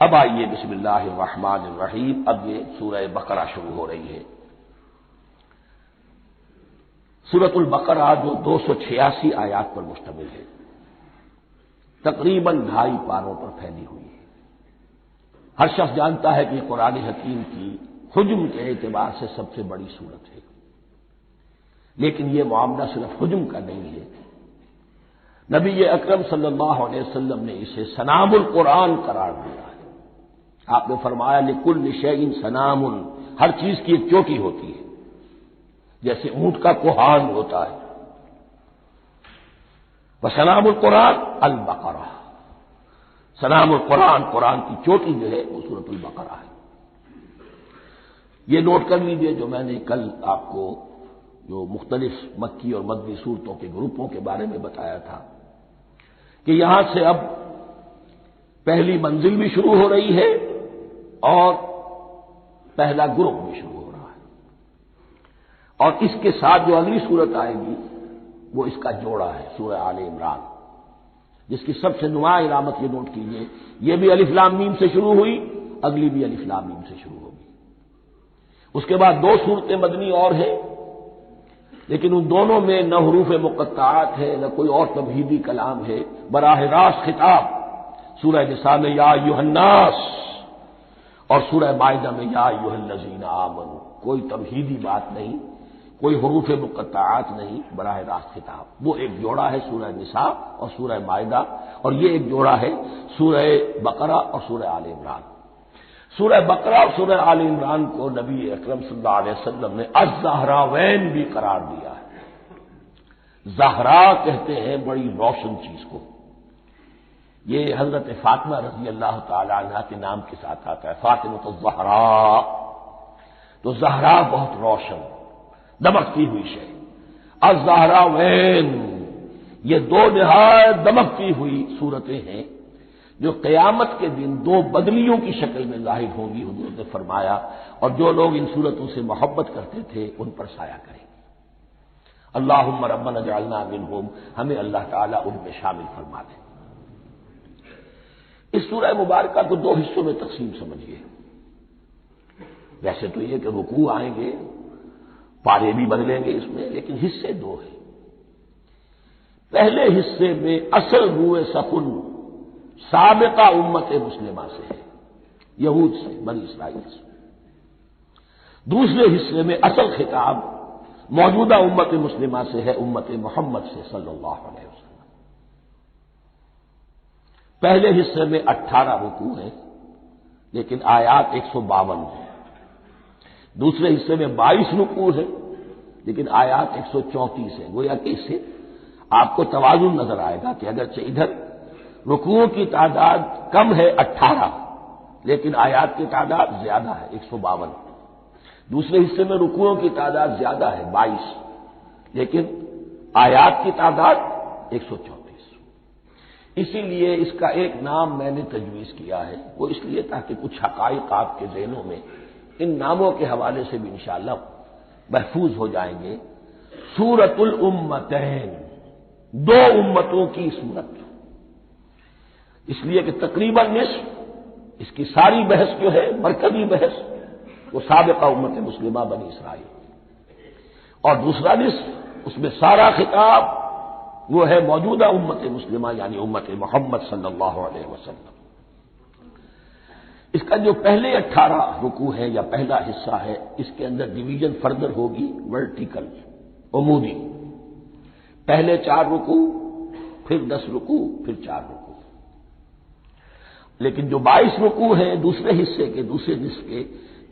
اب آئیے بسم اللہ الرحمن الرحیم، اب یہ سورہ بقرہ شروع ہو رہی ہے۔ سورۃ البقرہ جو 286 آیات پر مشتمل ہے، تقریباً 2.5 پاروں پر پھیلی ہوئی ہے۔ ہر شخص جانتا ہے کہ یہ قرآن حکیم کی حجم کے اعتبار سے سب سے بڑی سورت ہے، لیکن یہ معاملہ صرف حجم کا نہیں ہے۔ نبی اکرم صلی اللہ علیہ وسلم نے اسے سنام القرآن قرار دیا ہے۔ آپ نے فرمایا لکل شیء سنام، ہر چیز کی ایک چوٹی ہوتی ہے، جیسے اونٹ کا کوہان ہوتا ہے۔ وسنام القرآن البقرہ، سنام القرآن، قرآن کی چوٹی جو ہے وہ سورۃ البقرہ ہے۔ یہ نوٹ کر لیجئے جو میں نے کل آپ کو جو مختلف مکی اور مدنی صورتوں کے گروپوں کے بارے میں بتایا تھا کہ یہاں سے اب پہلی منزل بھی شروع ہو رہی ہے اور پہلا گروپ بھی شروع ہو رہا ہے، اور اس کے ساتھ جو اگلی صورت آئے گی وہ اس کا جوڑا ہے، سورہ آل عمران، جس کی سب سے نمایاں علامت یہ نوٹ کیجیے، یہ بھی الف لام میم سے شروع ہوئی، اگلی بھی الف لام میم سے شروع ہوگی۔ اس کے بعد 2 صورتیں مدنی اور ہیں، لیکن ان دونوں میں نہ حروف مقطعات ہے نہ کوئی اور تمہیدی کلام ہے، براہ راست خطاب سورہ نساء میں یا ایھا الناس اور سورہ مائدہ میں یا ایھا الذین آمنوا، کوئی تمہیدی بات نہیں، کوئی حروف مقطعات نہیں، براہ راست خطاب۔ وہ ایک جوڑا ہے سورہ نساء اور سورہ مائدہ، اور یہ ایک جوڑا ہے سورہ بقرہ اور سورہ آل عمران۔ سورہ بقرہ اور سورہ آل عمران کو نبی اکرم صلی اللہ علیہ وسلم نے الزہراوین بھی قرار دیا ہے۔ زہرا کہتے ہیں بڑی روشن چیز کو، یہ حضرت فاطمہ رضی اللہ تعالی عنہا کے نام کے ساتھ آتا ہے، فاطمۃ الزہراء، تو زہرا بہت روشن دمکتی ہوئی شے۔ الزہراوین، یہ 2 نہایت دمکتی ہوئی صورتیں ہیں جو قیامت کے دن 2 بدلیوں کی شکل میں ظاہر ہوں گی، حضور نے فرمایا، اور جو لوگ ان صورتوں سے محبت کرتے تھے ان پر سایہ کریں گے۔ اللہم ربنا اجعلنا منہم، ہمیں اللہ تعالیٰ ان میں شامل فرما دے۔ اس سورہ مبارکہ کو 2 حصوں میں تقسیم سمجھیے۔ ویسے تو یہ کہ رکوع آئیں گے، پارے بھی بدلیں گے اس میں، لیکن حصے 2 ہیں۔ پہلے حصے میں اصل روئے سخن سابقہ امت مسلمہ سے ہے، یہود سے، بنی اسرائیل سے۔ دوسرے حصے میں اصل خطاب موجودہ امت مسلمہ سے ہے، امت محمد سے صلی اللہ علیہ وسلم۔ پہلے حصے میں 18 رکوع ہیں، لیکن آیات 152 ہیں۔ دوسرے حصے میں 22 رکوع ہیں، لیکن آیات 134 ہیں۔ گویا کہ اس سے آپ کو توازن نظر آئے گا کہ اگرچہ ادھر رکوعوں کی تعداد کم ہے 18، لیکن آیات کی تعداد زیادہ ہے 152۔ دوسرے حصے میں رکوعوں کی تعداد زیادہ ہے 22، لیکن آیات کی تعداد 134۔ اسی لیے اس کا ایک نام میں نے تجویز کیا ہے، وہ اس لیے تاکہ کچھ حقائق آپ کے ذہنوں میں ان ناموں کے حوالے سے بھی انشاءاللہ محفوظ ہو جائیں گے۔ سورۃ الامتین، 2 امتوں کی سورت، اس لیے کہ تقریباً نصف اس کی ساری بحث جو ہے، مرکزی بحث، وہ سابقہ امت مسلمہ بنی اسرائیل، اور دوسرا نصف اس میں سارا خطاب وہ ہے موجودہ امت مسلمہ یعنی امت محمد صلی اللہ علیہ وسلم۔ اس کا جو پہلے 18 رکوع ہے یا پہلا حصہ ہے، اس کے اندر ڈویژن فردر ہوگی ورٹیکل، عمودی۔ پہلے 4 رکوع، پھر 10 رکوع، پھر 4 رکوع۔ لیکن جو 22 رکوع ہیں دوسرے حصے کے، دوسرے نصف کے،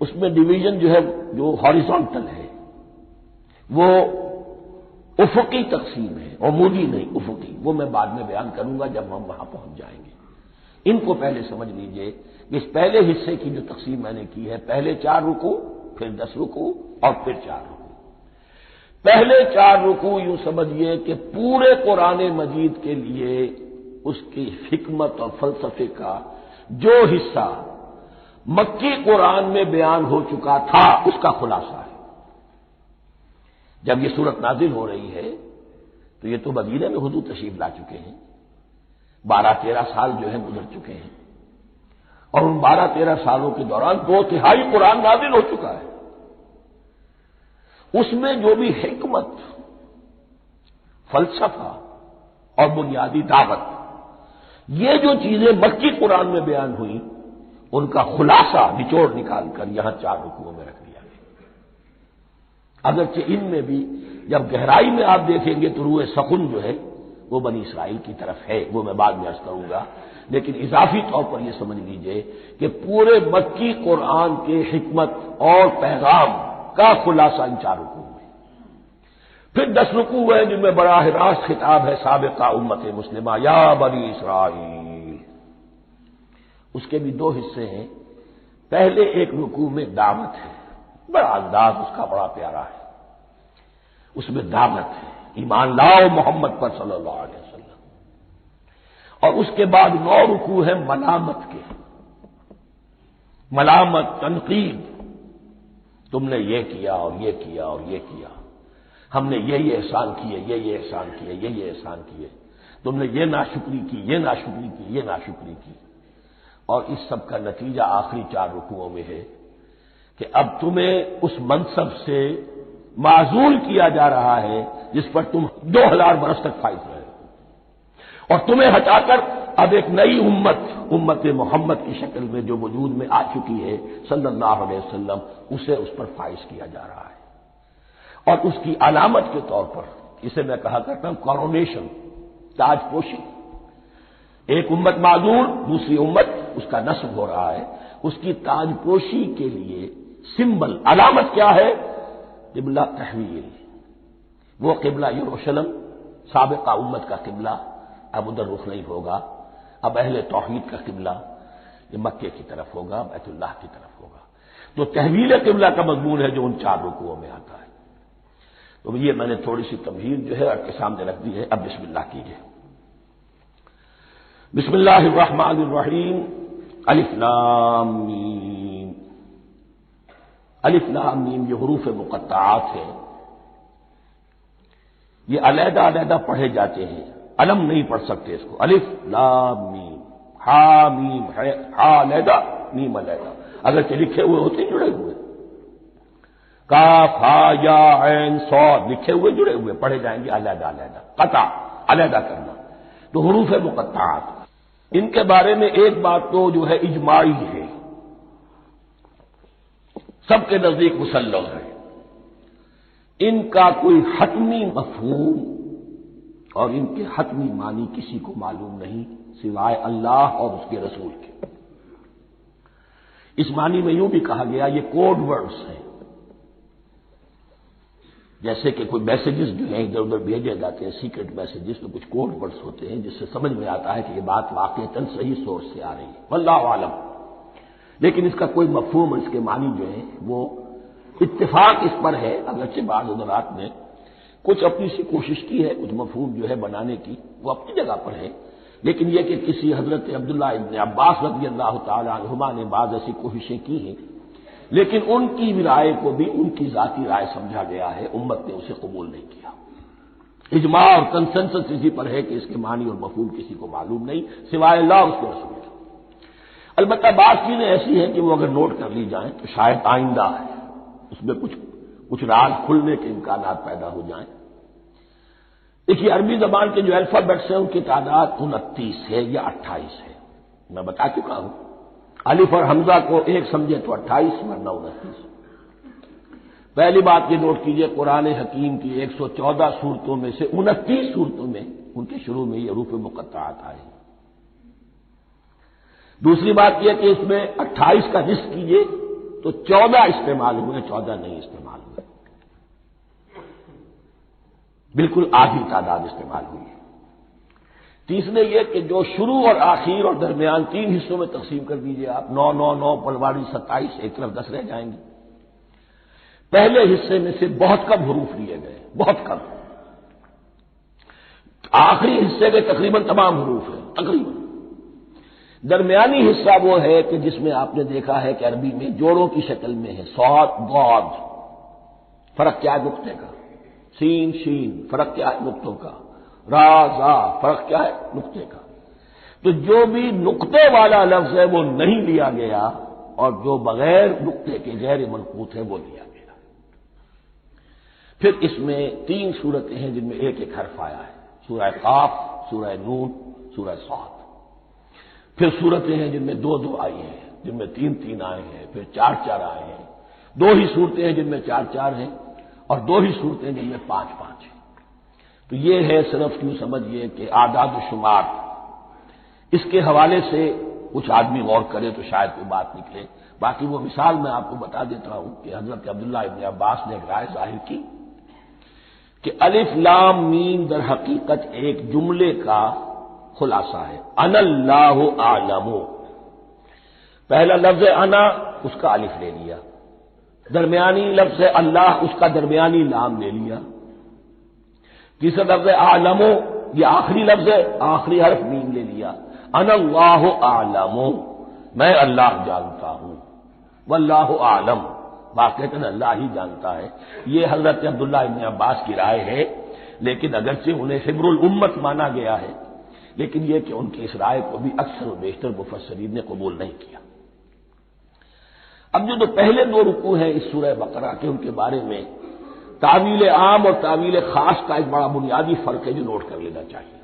اس میں ڈویژن جو ہے جو ہاریزونٹل ہے، وہ افقی تقسیم ہے، عمودی نہیں، افقی۔ وہ میں بعد میں بیان کروں گا جب ہم وہاں پہنچ جائیں گے۔ ان کو پہلے سمجھ لیجئے کہ اس پہلے حصے کی جو تقسیم میں نے کی ہے، پہلے 4 رکوع، پھر 10 رکوع اور پھر 4 رکوع۔ پہلے 4 رکوع یوں سمجھیے کہ پورے قرآن مجید کے لیے اس کی حکمت اور فلسفے کا جو حصہ مکی قرآن میں بیان ہو چکا تھا اس کا خلاصہ ہے۔ جب یہ سورت نازل ہو رہی ہے تو یہ تو مدینہ میں حضور تشریف لا چکے ہیں، 12-13 سال جو ہے گزر چکے ہیں، اور ان 12-13 سالوں کے دوران 2/3 قرآن نازل ہو چکا ہے۔ اس میں جو بھی حکمت، فلسفہ اور بنیادی دعوت، یہ جو چیزیں مکی قرآن میں بیان ہوئی، ان کا خلاصہ نچوڑ نکال کر یہاں 4 رکوعوں میں رکھ دیا گیا۔ اگرچہ ان میں بھی جب گہرائی میں آپ دیکھیں گے تو روح سخن جو ہے وہ بنی اسرائیل کی طرف ہے، وہ میں بعد میں عرض کروں گا، لیکن اضافی طور پر یہ سمجھ لیجئے کہ پورے مکی قرآن کے حکمت اور پیغام کا خلاصہ ان 4 رکوعوں میں۔ پھر 10 رکوع ہیں جن میں براہ راست خطاب ہے سابقہ امت مسلمہ، یا بنی اسرائیل۔ اس کے بھی 2 حصے ہیں۔ پہلے ایک رکوع میں دعوت ہے، بڑا انداز اس کا بڑا پیارا ہے، اس میں دعوت ہے، ایمان لاؤ محمد پر صلی اللہ علیہ وسلم۔ اور اس کے بعد 9 رکوع ہیں ملامت کے، ملامت، تنقید، تم نے یہ کیا اور یہ کیا اور یہ کیا، ہم نے یہ احسان کیے، یہ احسان کیے، یہ احسان کیے، تم نے یہ ناشکری کی، یہ ناشکری کی، یہ ناشکری کی۔ اور اس سب کا نتیجہ آخری 4 رکوعوں میں ہے کہ اب تمہیں اس منصب سے معزول کیا جا رہا ہے جس پر تم 2000 برس تک فائز رہے، اور تمہیں ہٹا کر اب ایک نئی امت محمد کی شکل میں جو وجود میں آ چکی ہے صلی اللہ علیہ وسلم، اسے اس پر فائز کیا جا رہا ہے۔ اور اس کی علامت کے طور پر اسے میں کہا کرتا ہوں کورونیشن، تاج پوشی۔ ایک امت معذور، دوسری امت اس کا نصب ہو رہا ہے، اس کی تاج پوشی کے لیے سمبل، علامت کیا ہے؟ قبلہ تحویل۔ وہ قبلہ یروشلم، سابقہ امت کا قبلہ اب ادھر رخ نہیں ہوگا، اب اہل توحید کا قبلہ یہ مکے کی طرف ہوگا، بیت اللہ کی طرف ہوگا۔ تو تحویل قبلہ کا مضمون ہے جو ان 4 رکوعوں میں آتا ہے۔ تو یہ میں نے تھوڑی سی تمہید جو ہے آپ کے سامنے رکھ دی ہے۔ اب بسم اللہ کیجیے۔ بسم اللہ الرحمن الرحیم، الف لام میم۔ الف لام میم یہ حروف مقطعات ہیں، یہ علیحدہ علیحدہ پڑھے جاتے ہیں، علم نہیں پڑھ سکتے اس کو۔ الف لام میم، ہا میم ہے، ہا علیحدہ میم علیحدہ، اگرچہ لکھے ہوئے ہوتے جڑے ہوئے، کاف ہا یا عین صاد لکھے ہوئے جڑے ہوئے، پڑھے جائیں گے علیحدہ علیحدہ، قطع علیحدہ کرنا۔ تو حروف مقطعات، ان کے بارے میں ایک بات تو جو ہے اجماعی ہے، سب کے نزدیک مسلم ہے، ان کا کوئی حتمی مفہوم اور ان کے حتمی معنی کسی کو معلوم نہیں سوائے اللہ اور اس کے رسول کے۔ اس معنی میں یوں بھی کہا گیا یہ کوڈ ورڈز ہیں، جیسے کہ کوئی میسیجز جو ہیں ادھر ادھر بھیجے جاتے ہیں، سیکرٹ میسیجز، تو کچھ کوڈ ورڈز ہوتے ہیں جس سے سمجھ میں آتا ہے کہ یہ بات واقعتاً صحیح سورس سے آ رہی ہے، واللہ عالم۔ لیکن اس کا کوئی مفہوم اور اس کے معنی جو ہے وہ اتفاق اس پر ہے، اگرچہ بعض حضرات نے کچھ اپنی سی کوشش کی ہے، کچھ مفہوم جو ہے بنانے کی، وہ اپنی جگہ پر ہے، لیکن یہ کہ کسی حضرت عبداللہ ابن عباس رضی اللہ تعالی عنہما نے بعض ایسی کوششیں کی ہیں، لیکن ان کی رائے کو بھی ان کی ذاتی رائے سمجھا گیا ہے، امت نے اسے قبول نہیں کیا۔ اجماع اور کنسنسس اسی پر ہے کہ اس کے معنی اور مفہوم کسی کو معلوم نہیں سوائے اللہ اور اس کے رسول کے۔ البتہ بعض چیزیں ایسی ہیں کہ وہ اگر نوٹ کر لی جائیں تو شاید آئندہ ہے اس میں کچھ راز کھلنے کے امکانات پیدا ہو جائیں۔ دیکھیے عربی زبان کے جو الفابیٹس ہیں ان کی تعداد 29 ہے یا 28 ہے، میں بتا چکا ہوں۔ الف اور حمزہ کو ایک سمجھے تو 28 ورنہ 29۔ پہلی بات یہ نوٹ کیجئے، قرآن حکیم کی 114 سورتوں میں سے 29 سورتوں میں ان کے شروع میں یہ حروف مقطعات آئے۔ دوسری بات یہ کہ اس میں 28 کا نصف کیجئے تو 14 استعمال ہوئے، 14 نہیں استعمال ہوئے، بالکل آدھی تعداد استعمال ہوئی ہے۔ تیسرے یہ کہ جو شروع اور آخر اور درمیان 3 حصوں میں تقسیم کر دیجئے آپ، 9 9 9 پلواری 27، ایک طرف 10 رہ جائیں گے۔ پہلے حصے میں سے بہت کم حروف لیے گئے، بہت کم۔ آخری حصے میں تقریباً تمام حروف ہیں، تقریباً۔ درمیانی حصہ وہ ہے کہ جس میں آپ نے دیکھا ہے کہ عربی میں جوڑوں کی شکل میں ہے، صاد ضاد، فرق کیا ہے نقطے کا، سین شین فرق کیا ہے نقطوں کا، را زا فرق کیا ہے نقطے کا۔ تو جو بھی نقطے والا لفظ ہے وہ نہیں لیا گیا، اور جو بغیر نقطے کے غیر منقوط ہے وہ لیا گیا۔ پھر اس میں 3 صورتیں ہیں جن میں ایک ایک حرف آیا ہے، سورہ قاف، سورہ نون، سورہ صاد۔ پھر صورتیں ہیں جن میں 2 آئی ہیں، جن میں 3 آئے ہیں، پھر 4 آئے ہیں۔ 2 ہی صورتیں ہیں جن میں 4 ہیں، اور 2 ہی صورتیں جن میں 5 ہیں۔ تو یہ ہے صرف یوں سمجھیے کہ اعداد و شمار۔ اس کے حوالے سے کچھ آدمی غور کرے تو شاید کوئی بات نکلے۔ باقی وہ مثال میں آپ کو بتا دیتا ہوں کہ حضرت عبداللہ ابن عباس نے ایک رائے ظاہر کی کہ الف لام میم در حقیقت ایک جملے کا خلاصہ ہے۔ انا اللہ اعلم، پہلا لفظ انا، اس کا الف لے لیا، درمیانی لفظ اللہ، اس کا درمیانی لام لے لیا، تیسرا لفظ اعلم، یہ آخری لفظ ہے، آخری حرف میم لے لیا، انا اللہ اعلم، میں اللہ جانتا ہوں، واللہ اعلم، واقعتاً اللہ ہی جانتا ہے۔ یہ حضرت عبداللہ ابن عباس کی رائے ہے، لیکن اگرچہ انہیں حبر الامت مانا گیا ہے، لیکن یہ کہ ان کی اس رائے کو بھی اکثر و بیشتر مفسرین نے قبول نہیں کیا۔ اب جو پہلے 2 رکوع ہیں اس سورہ بقرہ کے، ان کے بارے میں تعویل عام اور تعویل خاص کا ایک بڑا بنیادی فرق ہے جو نوٹ کر لینا چاہیے۔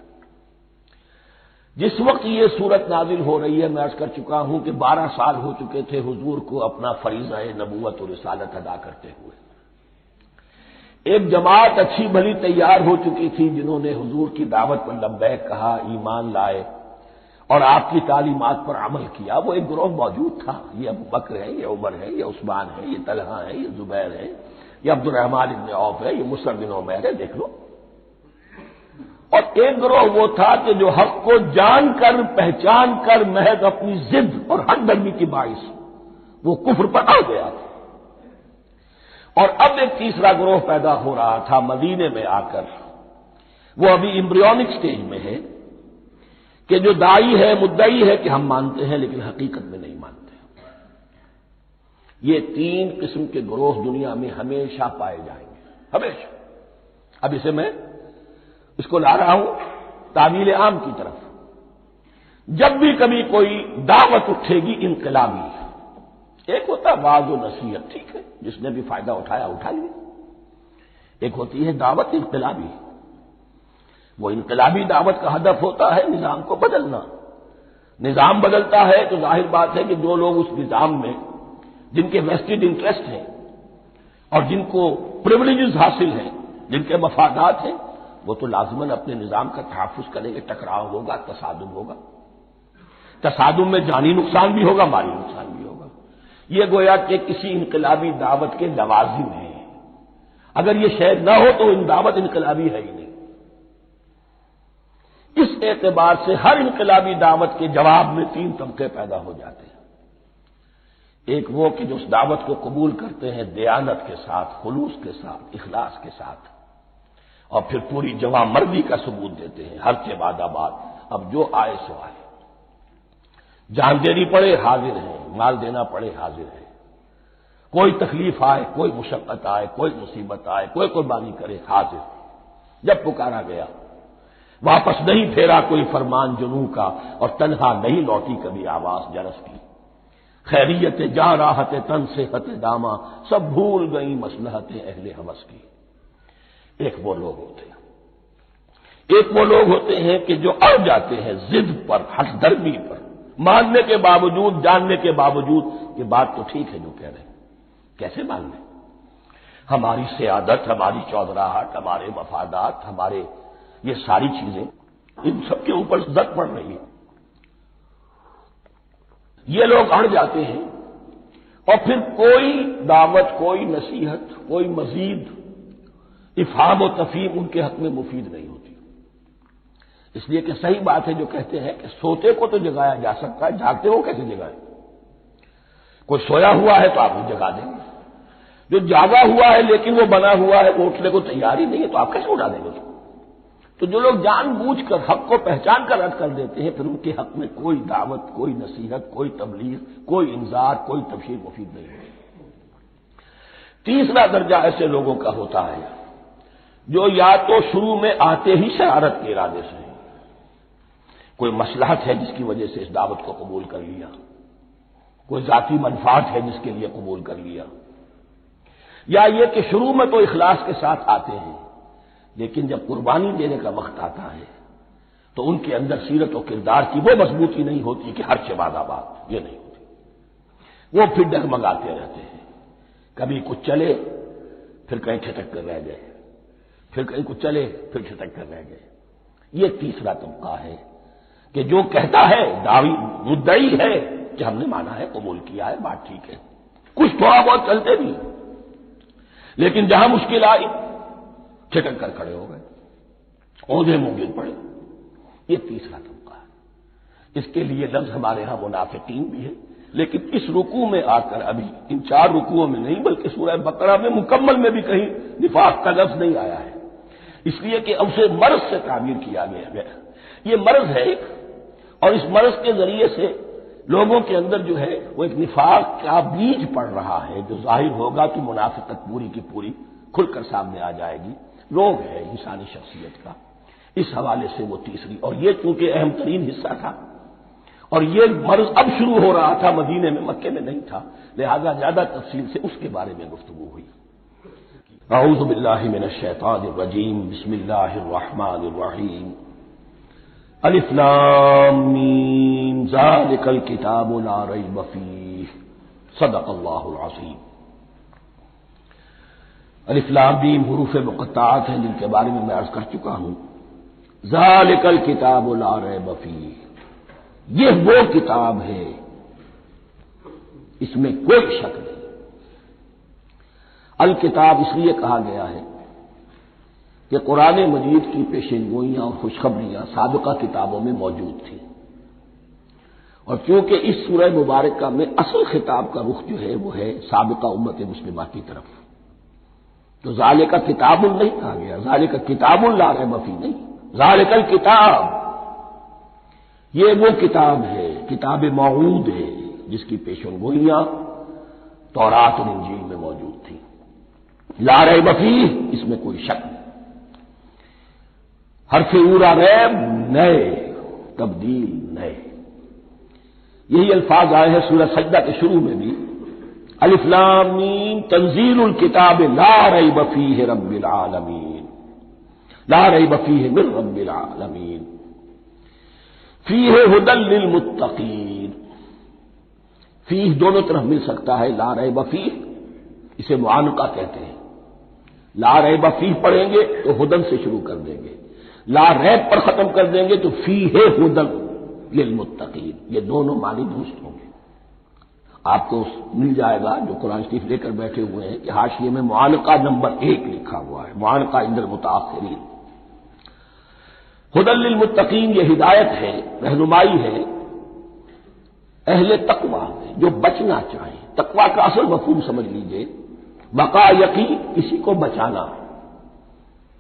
جس وقت یہ صورت نازل ہو رہی ہے، میں عرض کر چکا ہوں کہ 12 سال ہو چکے تھے حضور کو اپنا فریضہ نبوت اور رسالت ادا کرتے ہوئے۔ ایک جماعت اچھی بھلی تیار ہو چکی تھی جنہوں نے حضور کی دعوت پر لبیک کہا، ایمان لائے اور آپ کی تعلیمات پر عمل کیا۔ وہ ایک گروہ موجود تھا، یہ ابو بکر ہے، یہ عمر ہے، یہ عثمان ہے، یہ طلحہ ہے، یہ زبیر ہے، یہ عبد الرحمن ابن عوف ہے، یہ مصعب بن عمیر ہے، دیکھ لو۔ اور ایک گروہ وہ تھا کہ جو حق کو جان کر پہچان کر محض اپنی ضد اور حق درمی کی باعث وہ کفر پر آ گیا تھا۔ اور اب ایک تیسرا گروہ پیدا ہو رہا تھا مدینے میں آ کر، وہ ابھی ایمبریونک سٹیج میں ہے، کہ جو داعی ہے، مدعی ہے کہ ہم مانتے ہیں لیکن حقیقت میں نہیں مانتے۔ یہ 3 قسم کے گروہ دنیا میں ہمیشہ پائے جائیں گے، ہمیشہ۔ اب اسے میں اس کو لا رہا ہوں تعویل عام کی طرف۔ جب بھی کبھی کوئی دعوت اٹھے گی انقلابی، ایک ہوتا ہے وعظ و نصیحت، ٹھیک ہے، جس نے بھی فائدہ اٹھایا اٹھا لیا۔ ایک ہوتی ہے دعوت انقلابی، وہ انقلابی دعوت کا ہدف ہوتا ہے نظام کو بدلنا۔ نظام بدلتا ہے تو ظاہر بات ہے کہ جو لوگ اس نظام میں جن کے ویسٹڈ انٹرسٹ ہیں اور جن کو پریولیجز حاصل ہیں، جن کے مفادات ہیں، وہ تو لازماً اپنے نظام کا تحفظ کریں گے، ٹکراؤ ہوگا، تصادم ہوگا، تصادم میں جانی نقصان بھی ہوگا، مالی نقصان بھی ہوگا۔ یہ گویا کہ کسی انقلابی دعوت کے لوازم ہیں، اگر یہ شے نہ ہو تو دعوت انقلابی ہے ہی نہیں۔ اس اعتبار سے ہر انقلابی دعوت کے جواب میں 3 طبقے پیدا ہو جاتے ہیں۔ ایک وہ کہ جو اس دعوت کو قبول کرتے ہیں دیانت کے ساتھ، خلوص کے ساتھ، اخلاص کے ساتھ، اور پھر پوری جواں مردی کا ثبوت دیتے ہیں، ہر کے بعد آباد، اب جو آئے سو آئے، جان دینی پڑے حاضر ہیں، مال دینا پڑے حاضر ہیں، کوئی تکلیف آئے، کوئی مشقت آئے، کوئی مصیبت آئے، کوئی قربانی کرے، حاضر۔ جب پکارا گیا، واپس نہیں پھیرا کوئی فرمان جنوں کا، اور تنہا نہیں لوٹی کبھی آواز جرس کی۔ خیریت جا راحت تن صحت داما، سب بھول گئی مصلحت اہل ہوس کی۔ ایک وہ لوگ ہوتے ہیں کہ جو اڑ جاتے ہیں ضد پر، حق درمی پر، ماننے کے باوجود، جاننے کے باوجود کہ بات تو ٹھیک ہے جو کہہ رہے ہیں، کیسے مان لیں؟ ہماری سیادت، ہماری چودراہٹ، ہمارے مفادات، ہمارے یہ ساری چیزیں ان سب کے اوپر زد پڑ رہی ہے۔ یہ لوگ اڑ جاتے ہیں، اور پھر کوئی دعوت، کوئی نصیحت، کوئی مزید افہام و تفہیم ان کے حق میں مفید نہیں ہوتی۔ اس لیے کہ صحیح بات ہے جو کہتے ہیں کہ سوتے کو تو جگایا جا سکتا ہے، جاگتے ہو کیسے جگائیں؟ کوئی سویا ہوا ہے تو آپ وہ جگا دیں گے، جو جاگا ہوا ہے لیکن وہ بنا ہوا ہے، وہ اٹھنے کو تیار ہی نہیں ہے، تو آپ کیسے اٹھا دیں گے اس کو؟ تو جو لوگ جان بوجھ کر حق کو پہچان کر رد کر دیتے ہیں، پھر ان کے حق میں کوئی دعوت، کوئی نصیحت، کوئی تبلیغ، کوئی انذار، کوئی تبشیر مفید نہیں ہوتی۔ تیسرا درجہ ایسے لوگوں کا ہوتا ہے جو یا تو شروع میں آتے ہی شرارت کے ارادے سے ہیں، کوئی مصلحت ہے جس کی وجہ سے اس دعوت کو قبول کر لیا، کوئی ذاتی منفعت ہے جس کے لیے قبول کر لیا، یا یہ کہ شروع میں تو اخلاص کے ساتھ آتے ہیں لیکن جب قربانی دینے کا وقت آتا ہے تو ان کے اندر سیرت و کردار کی وہ مضبوطی نہیں ہوتی کہ ہر شباد آباد، یہ نہیں ہوتی، وہ پھر ڈگمگاتے رہتے ہیں، کبھی کچھ چلے پھر کہیں چھٹک کر رہ گئے، پھر کہیں کچھ چلے پھر چھٹک کر رہ گئے۔ یہ تیسرا طبقہ ہے کہ جو کہتا ہے دعوی مدعی ہے کہ ہم نے مانا ہے، قبول کیا ہے، بات ٹھیک ہے، کچھ تھوڑا بہت چلتے بھی، لیکن جہاں مشکل آئی چھٹک کر کھڑے ہو گئے، عہدے منہ گر پڑے۔ یہ تیسرا طبقہ ہے۔ اس کے لیے لفظ ہمارے ہاں منافقین بھی ہے، لیکن اس رکوع میں آ کر ابھی ان 4 رکوعوں میں نہیں بلکہ سورہ بقرہ میں مکمل میں بھی کہیں نفاق کا لفظ نہیں آیا ہے، اس لیے کہ اسے مرض سے تعبیر کیا گیا ہے۔ یہ مرض ہے ایک، اور اس مرض کے ذریعے سے لوگوں کے اندر جو ہے وہ ایک نفاق کا بیج پڑ رہا ہے جو ظاہر ہوگا کہ منافقت پوری کی پوری کھل کر سامنے آ جائے گی۔ روگ ہے انسانی شخصیت کا، اس حوالے سے وہ تیسری، اور یہ چونکہ اہم ترین حصہ تھا اور یہ مرض اب شروع ہو رہا تھا، مدینے میں، مکے میں نہیں تھا، لہذا زیادہ تفصیل سے اس کے بارے میں گفتگو ہوئی۔ اعوذ باللہ من الشیطان الرجیم، بسم اللہ الرحمن الرحیم، الف لام میم ذالک الکتاب لا ریب فیہ، صدق اللہ العظیم۔ الف لام میم حروف مقطعات ہیں جن کے بارے میں عرض کر چکا ہوں۔ ذالک الکتاب لا ریب فیہ، یہ وہ کتاب ہے اس میں کوئی شک نہیں۔ الکتاب اس لیے کہا گیا ہے کہ قرآن مجید کی پیشنگوئیاں اور خوشخبریاں سابقہ کتابوں میں موجود تھیں، اور کیونکہ اس سورہ مبارکہ میں اصل خطاب کا رخ جو ہے وہ ہے سابقہ امت مسلمہ کی طرف، تو ذالک کتاب نہیں کہا گیا، ذالک کتاب لا ریب فیہ نہیں، ذالک الکتاب یہ وہ کتاب ہے، کتاب موعود ہے جس کی پیشنگوئیاں تورات اور انجیل میں موجود تھیں۔ لا ریب فیہ، اس میں کوئی شک نہیں۔ حرف اورا ریب، نئے، تبدیل، نئے، یہی الفاظ آئے ہیں سورہ سجدہ کے شروع میں بھی، الف لام میم تنزیل الکتاب لا ریب فیہ رب العالمین، لا ریب فیہ من رب العالمین، فیہ ھدی للمتقین۔ فیہ دونوں طرف مل سکتا ہے، لا ریب فیہ اسے معانقہ کہتے ہیں، لا ریب فیہ پڑھیں گے تو ھدی سے شروع کر دیں گے، لا ریب پر ختم کر دیں گے تو فیہ ھدی للمتقین، یہ دونوں معنی درست ہوں گے۔ آپ کو مل جائے گا جو قرآن شریف لے کر بیٹھے ہوئے ہیں کہ حاشیے میں معانقہ نمبر 1 لکھا ہوا ہے، معانقہ عند المتاخرین۔ ھدی للمتقین یہ ہدایت ہے، رہنمائی ہے اہل تقویٰ میں جو بچنا چاہیں۔ تقویٰ کا اصل مفہوم سمجھ لیجئے، بقا یقین، کسی کو بچانا،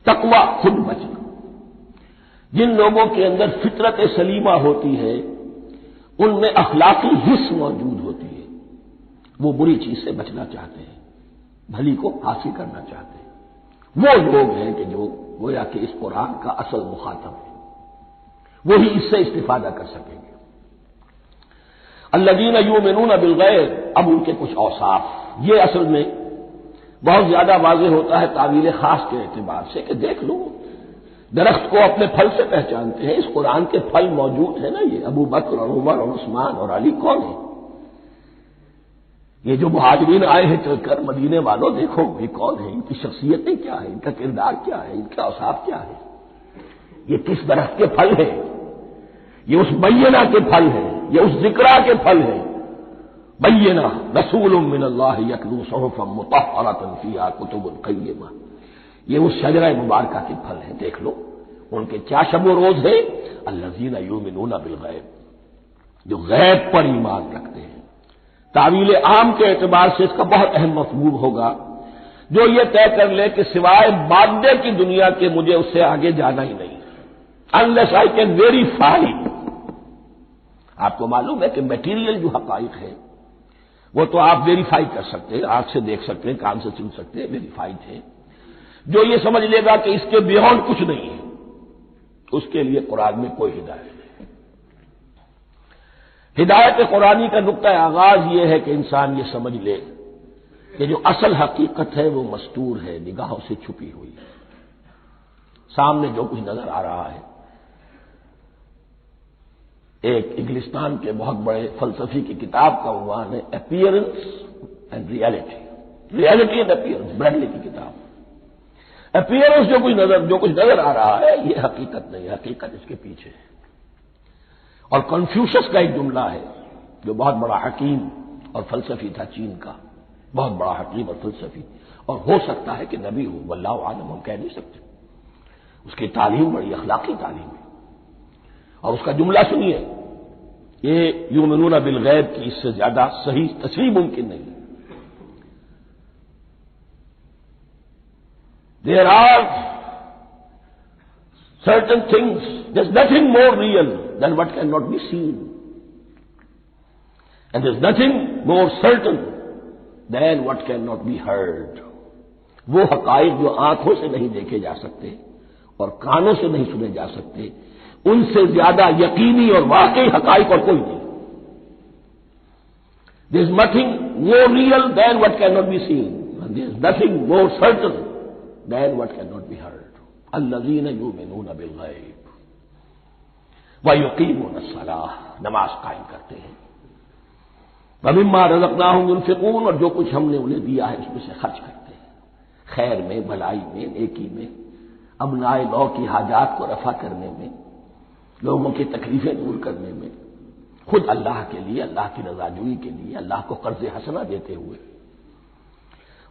تقویٰ خود بچنا۔ جن لوگوں کے اندر فطرت سلیمہ ہوتی ہے ان میں اخلاقی حس موجود ہوتی ہے، وہ بری چیز سے بچنا چاہتے ہیں، بھلی کو حاصل کرنا چاہتے ہیں، وہ لوگ ہیں کہ جو گویا کہ اس قرآن کا اصل مخاطب ہے، وہی اس سے استفادہ کر سکیں گے۔ الذین یؤمنون بالغیب، اب ان کے کچھ اوصاف، یہ اصل میں بہت زیادہ واضح ہوتا ہے تعویل خاص کے اعتبار سے کہ دیکھ لو درخت کو اپنے پھل سے پہچانتے ہیں، اس قرآن کے پھل موجود ہیں نا، یہ ابو بکر اور عمر اور عثمان اور علی کون ہیں؟ یہ جو مہاجرین آئے ہیں چل کر، مدینے والوں دیکھو یہ کون ہیں، ان کی شخصیتیں کیا ہیں، ان کا کردار کیا ہے، ان کا اوصاف کیا ہے، یہ کس درخت کے پھل ہیں، یہ اس بینہ کے پھل ہیں، یہ اس ذکرہ کے پھل ہیں۔ بینہ رسول من اللہ یتلو صحفا مطہرۃ فیہا کتب قیمہ، یہ اس شجرہ مبارکہ کے پھل ہیں، دیکھ لو ان کے کیا شب و روز ہے، الذین یؤمنون بالغیب، جو غیب پر ایمان رکھتے ہیں۔ تعویل عام کے اعتبار سے اس کا بہت اہم مفہوم ہوگا، جو یہ طے کر لے کہ سوائے مادے کی دنیا کے مجھے اس سے آگے جانا ہی نہیں، unless I can verify۔ آپ کو معلوم ہے کہ میٹیریل جو حقائق ہے وہ تو آپ ویریفائی کر سکتے ہیں، آنکھ سے دیکھ سکتے ہیں، کان سے سن سکتے ہیں، ویریفائڈ ہے۔ جو یہ سمجھ لے گا کہ اس کے بیونڈ کچھ نہیں ہے، اس کے لیے قرآن میں کوئی ہدایت نہیں۔ ہدایت قرآنی کا نقطہ آغاز یہ ہے کہ انسان یہ سمجھ لے کہ جو اصل حقیقت ہے وہ مستور ہے، نگاہوں سے چھپی ہوئی ہے، سامنے جو کچھ نظر آ رہا ہے۔ ایک انگلستان کے بہت بڑے فلسفی کی کتاب کا عنوان ہے appearance and reality, reality and appearance, Bradley کی کتاب۔ اپیئرنس جو کچھ نظر آ رہا ہے یہ حقیقت نہیں، حقیقت اس کے پیچھے ہے۔ اور کنفیوشس کا ایک جملہ ہے جو بہت بڑا حکیم اور فلسفی تھا، چین کا بہت بڑا حکیم اور فلسفی، اور ہو سکتا ہے کہ نبی ہو، واللہ عالم، ہم کہہ نہیں سکتے۔ اس کی تعلیم بڑی اخلاقی تعلیم ہے، اور اس کا جملہ سنیے، یہ یؤمنون بالغیب کی اس سے زیادہ صحیح تصریح ممکن نہیں۔ There are certain things, there's nothing more real than what cannot be seen. And there's nothing more certain than what cannot be heard. وہ حقائق جو آنکھوں سے نہیں دیکھے جا سکتے اور کانوں سے نہیں سنے جا سکتے، ان سے زیادہ یقینی اور واقعی حقائق اور کوئی نہیں۔ There's nothing more real than what cannot be seen. And there's nothing more certain than what cannot be heard. الذین یؤمنون بالغیب ویقیمون الصلاۃ، نماز قائم کرتے ہیں، ومما رزقناہم ينفقون، اور جو کچھ ہم نے انہیں دیا ہے اس میں سے خرچ کرتے ہیں، خیر میں، بھلائی میں، نیکی میں، ابنائے نو کی حاجات کو رفع کرنے میں، لوگوں کی تکلیفیں دور کرنے میں، خود اللہ کے لیے، اللہ کی رضا جوئی کے لیے، اللہ کو قرض حسنہ دیتے ہوئے۔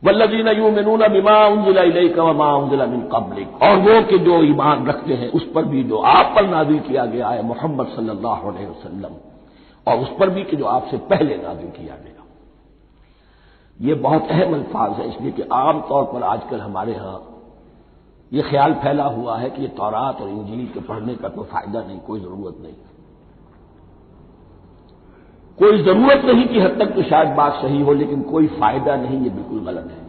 والذین یؤمنون بما انزل الیک وما انزل من قبلک، اور وہ کہ جو ایمان رکھتے ہیں اس پر بھی جو آپ پر نازل کیا گیا ہے محمد صلی اللہ علیہ وسلم، اور اس پر بھی کہ جو آپ سے پہلے نازل کیا گیا۔ یہ بہت اہم الفاظ ہیں، اس لیے کہ عام طور پر آج کل ہمارے ہاں یہ خیال پھیلا ہوا ہے کہ یہ تورات اور انجیل کے پڑھنے کا کوئی فائدہ نہیں، کوئی ضرورت نہیں، کوئی ضرورت نہیں کی حد تک تو شاید بات صحیح ہو، لیکن کوئی فائدہ نہیں، یہ بالکل غلط ہے۔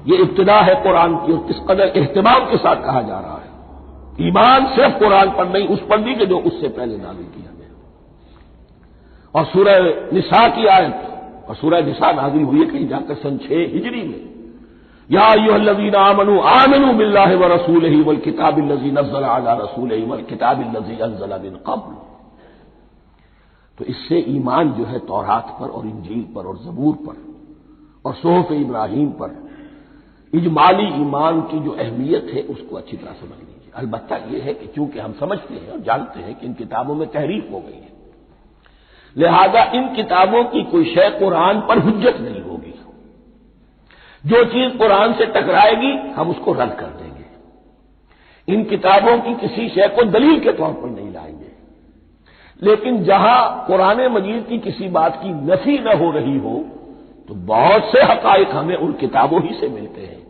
یہ ابتدا ہے قرآن کی، اور کس قدر اہتمام کے ساتھ کہا جا رہا ہے، ایمان صرف قرآن پر نہیں، اس پر بھی کہ جو اس سے پہلے نازل کیا گیا۔ اور سورہ نساء کی آیت، اور سورہ نساء نازل ہوئی ہے کہیں جا کر سن 6 ہجری میں، یا ایھا الذین آمنوا آمنوا باللہ ورسولہ والکتاب الذی نزل علی رسولہ والکتاب الذی انزل من قبل۔ تو اس سے ایمان جو ہے تورات پر اور انجیل پر اور زبور پر اور صحف ابراہیم پر، اجمالی ایمان کی جو اہمیت ہے اس کو اچھی طرح سمجھ لیجیے۔ البتہ یہ ہے کہ چونکہ ہم سمجھتے ہیں اور جانتے ہیں کہ ان کتابوں میں تحریف ہو گئی ہے، لہذا ان کتابوں کی کوئی شے قرآن پر حجت نہیں ہوگی، جو چیز قرآن سے ٹکرائے گی ہم اس کو رد کر دیں گے، ان کتابوں کی کسی شے کو دلیل کے طور پر نہیں لائیں گے۔ لیکن جہاں قرآن مجید کی کسی بات کی نفی نہ ہو رہی ہو تو بہت سے حقائق ہمیں ان کتابوں ہی سے ملتے ہیں۔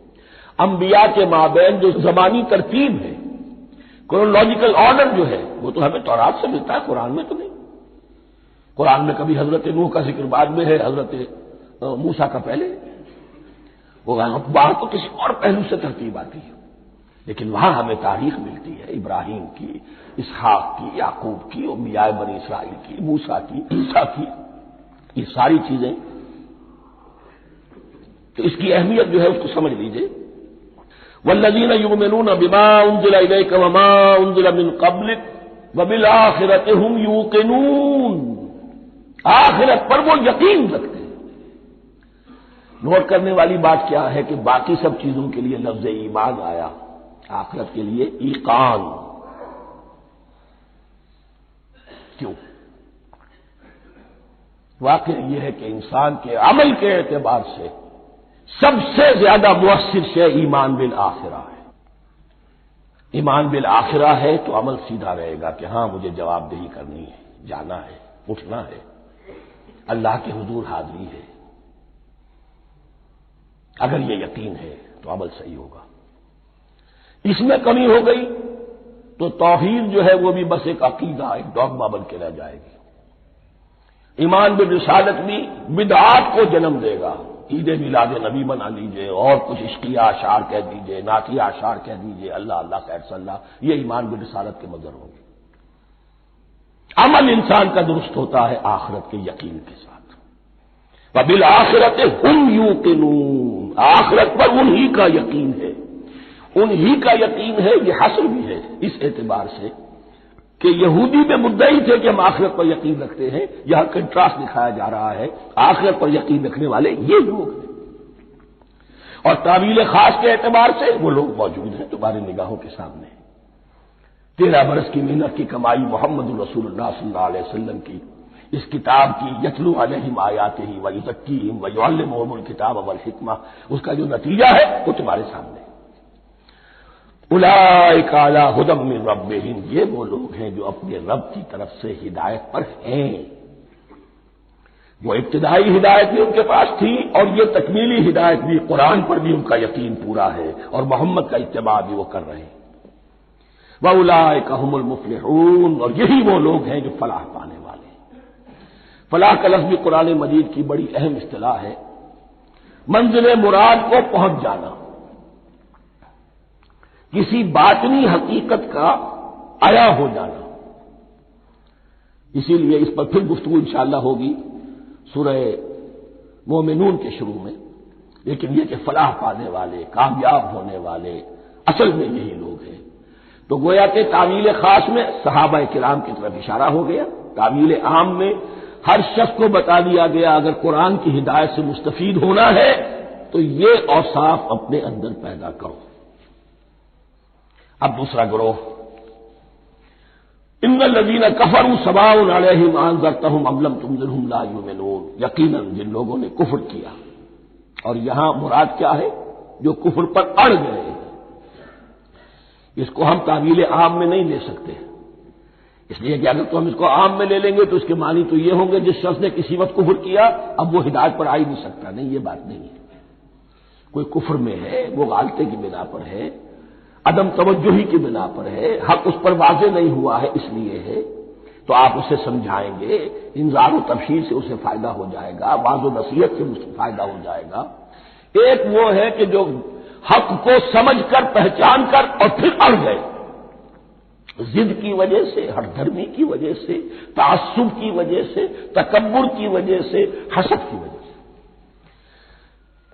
انبیاء کے مابین جو زمانی ترتیب ہے، کرونالوجیکل آرڈر جو ہے، وہ تو ہمیں تورات سے ملتا ہے، قرآن میں تو نہیں۔ قرآن میں کبھی حضرت نوح کا ذکر بعد میں ہے، حضرت موسیٰ کا پہلے، وہ بات تو کسی اور پہلو سے ترتیب آتی ہے، لیکن وہاں ہمیں تاریخ ملتی ہے ابراہیم کی، اسحاق کی، یعقوب کی، انبیاء بنی اسرائیل کی، موسیٰ کی، عیسیٰ کی، یہ ساری چیزیں۔ تو اس کی اہمیت جو ہے اس کو سمجھ لیجئے۔ والذین یؤمنون بما انزل الیک وما انزل من قبلک وبالآخرۃ هم یوقنون، آخرت پر وہ یقین رکھتے ہیں۔ نوٹ کرنے والی بات کیا ہے کہ باقی سب چیزوں کے لیے لفظ ایمان آیا، آخرت کے لیے ایقان کیوں؟ واقعہ یہ ہے کہ انسان کے عمل کے اعتبار سے سب سے زیادہ مؤثر شے ایمان بالآخرہ ہے۔ ایمان بالآخرہ ہے تو عمل سیدھا رہے گا کہ ہاں مجھے جواب دہی کرنی ہے، جانا ہے، اٹھنا ہے، اللہ کے حضور حاضری ہے۔ اگر یہ یقین ہے تو عمل صحیح ہوگا۔ اس میں کمی ہو گئی تو توحید جو ہے وہ بھی بس ایک عقیدہ، ایک ڈوگما بن کے رہ جائے گی۔ ایمان بالرسالت بھی بدعات کو جنم دے گا، عید میلاد نبی بنا لیجئے اور کچھ عشقیہ اشعار کہہ دیجئے، نعتیہ اشعار کہہ دیجئے، اللہ اللہ خیر صلی اللہ، یہ ایمان بالرسالت کے مظہر ہوں گے۔ عمل انسان کا درست ہوتا ہے آخرت کے یقین کے ساتھ۔ وبالآخرۃ ہم یوقنون، آخرت پر انہی کا یقین ہے، انہی کا یقین ہے۔ یہ حصر بھی ہے اس اعتبار سے کہ یہودی میں مدعی تھے کہ ہم آخرت پر یقین رکھتے ہیں، یہاں کنٹراسٹ دکھایا جا رہا ہے آخرت پر یقین رکھنے والے یہ لوگ ہیں، اور تعویل خاص کے اعتبار سے وہ لوگ موجود ہیں تمہاری نگاہوں کے سامنے۔ 13 برس کی محنت کی کمائی محمد رسول اللہ صلی اللہ علیہ وسلم کی اس کتاب کی، یتلو علیہم آیاتہ ویزکیہم ویعلمہم الکتاب والحکمہ، اس کا جو نتیجہ ہے وہ تمہارے سامنے۔ اولئک علی ھدی من ربہم، یہ وہ لوگ ہیں جو اپنے رب کی طرف سے ہدایت پر ہیں۔ وہ ابتدائی ہدایت بھی ان کے پاس تھی، اور یہ تکمیلی ہدایت بھی، قرآن پر بھی ان کا یقین پورا ہے، اور محمد کا اتباع بھی وہ کر رہے ہیں۔ وَأُولَٰئِكَ هُمُ الْمُفْلِحُونَ، اور یہی وہ لوگ ہیں جو فلاح پانے والے ہیں۔ فلاح کا لفظ بھی قرآن مجید کی بڑی اہم اصطلاح ہے، منزل مراد کو پہنچ جانا، کسی باطنی حقیقت کا عیا ہو جانا۔ اسی لیے اس پر پھر گفتگو انشاءاللہ ہوگی سورہ مومنون کے شروع میں، لیکن یہ کہ فلاح پانے والے، کامیاب ہونے والے اصل میں یہی لوگ ہیں۔ تو گویا کہ تعویل خاص میں صحابہ کرام کی طرف اشارہ ہو گیا، تعویل عام میں ہر شخص کو بتا دیا گیا اگر قرآن کی ہدایت سے مستفید ہونا ہے تو یہ اوصاف اپنے اندر پیدا کرو۔ اب دوسرا گروہ، ان الذین کفروا سواء علیہم انذرتہم ام لم تنذرہم لا یؤمنون، یقیناً جن لوگوں نے کفر کیا، اور یہاں مراد کیا ہے؟ جو کفر پر اڑ گئے۔ اس کو ہم تعویل عام میں نہیں لے سکتے، اس لیے کہ اگر تو ہم اس کو عام میں لے لیں گے تو اس کے معنی تو یہ ہوں گے جس شخص نے کسی وقت کفر کیا اب وہ ہدایت پر آ ہی نہیں سکتا، نہیں، یہ بات نہیں ہے۔ کوئی کفر میں ہے، وہ غالطے کی بنا پر ہے، عدم توجہی کی بنا پر ہے، حق اس پر واضح نہیں ہوا ہے اس لیے ہے، تو آپ اسے سمجھائیں گے، انذار و تبشیر سے اسے فائدہ ہو جائے گا، واضح و نصیحت سے اسے فائدہ ہو جائے گا۔ ایک وہ ہے کہ جو حق کو سمجھ کر، پہچان کر اور پھر اڑ گئے، ضد کی وجہ سے، ہٹ دھرمی کی وجہ سے، تعصب کی وجہ سے، تکبر کی وجہ سے، حسد کی وجہ سے۔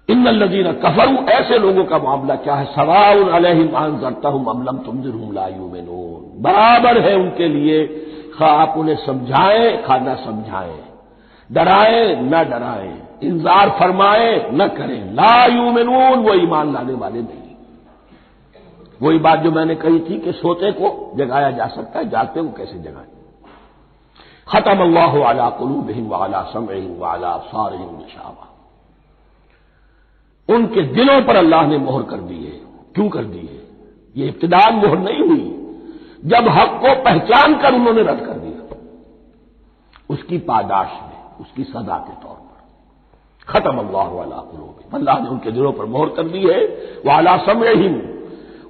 ان الذین کفروا، ایسے لوگوں کا معاملہ کیا ہے؟ سواء علیہم انذرتہم ام لم تنذرہم لا یؤمنون، برابر ہے ان کے لیے، خواہ آپ انہیں سمجھائیں خواہ نہ سمجھائیں، ڈرائیں نہ ڈرائیں، انذار فرمائیں نہ کریں، لا یؤمنون، وہ ایمان لانے والے نہیں۔ وہی بات جو میں نے کہی تھی کہ سوتے کو جگایا جا سکتا ہے، جاگتے کو کیسے جگائیں؟ ختم اللہ علی قلوبہم وعلی سمعہم وعلی ابصارہم غشاوہ، ان کے دلوں پر اللہ نے مہر کر دی ہے۔ کیوں کر دی ہے؟ یہ ابتداء مہر نہیں ہوئی، جب حق کو پہچان کر انہوں نے رد کر دیا، اس کی پاداش میں، اس کی سزا کے طور پر۔ ختم اللہ علی قلوبہم، اللہ نے ان کے دلوں پر مہر کر دی ہے، وعلی سمعہم،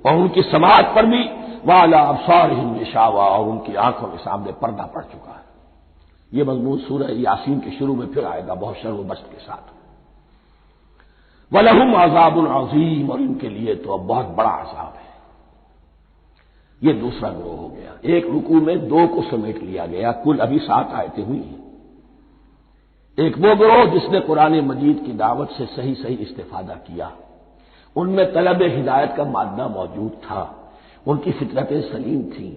اور ان کی سماعت پر بھی، وعلی ابصارہم غشاوہ، اور ان کی آنکھوں کے سامنے پردہ پڑ چکا ہے۔ یہ مضمون سورہ یاسین کے شروع میں پھر آئے گا بہت شر و بست کے ساتھ۔ وَلَهُمْ عَذَابٌ عَظِيمٌ، اور ان کے لیے تو اب بہت بڑا عذاب ہے۔ یہ دوسرا گروہ ہو گیا، ایک رکوع میں دو کو سمیٹ لیا گیا، کل ابھی 7 آیتیں ہوئی ہیں۔ ایک وہ گروہ جس نے قرآن مجید کی دعوت سے صحیح استفادہ کیا، ان میں طلب ہدایت کا مادہ موجود تھا، ان کی فطرتیں سلیم تھیں،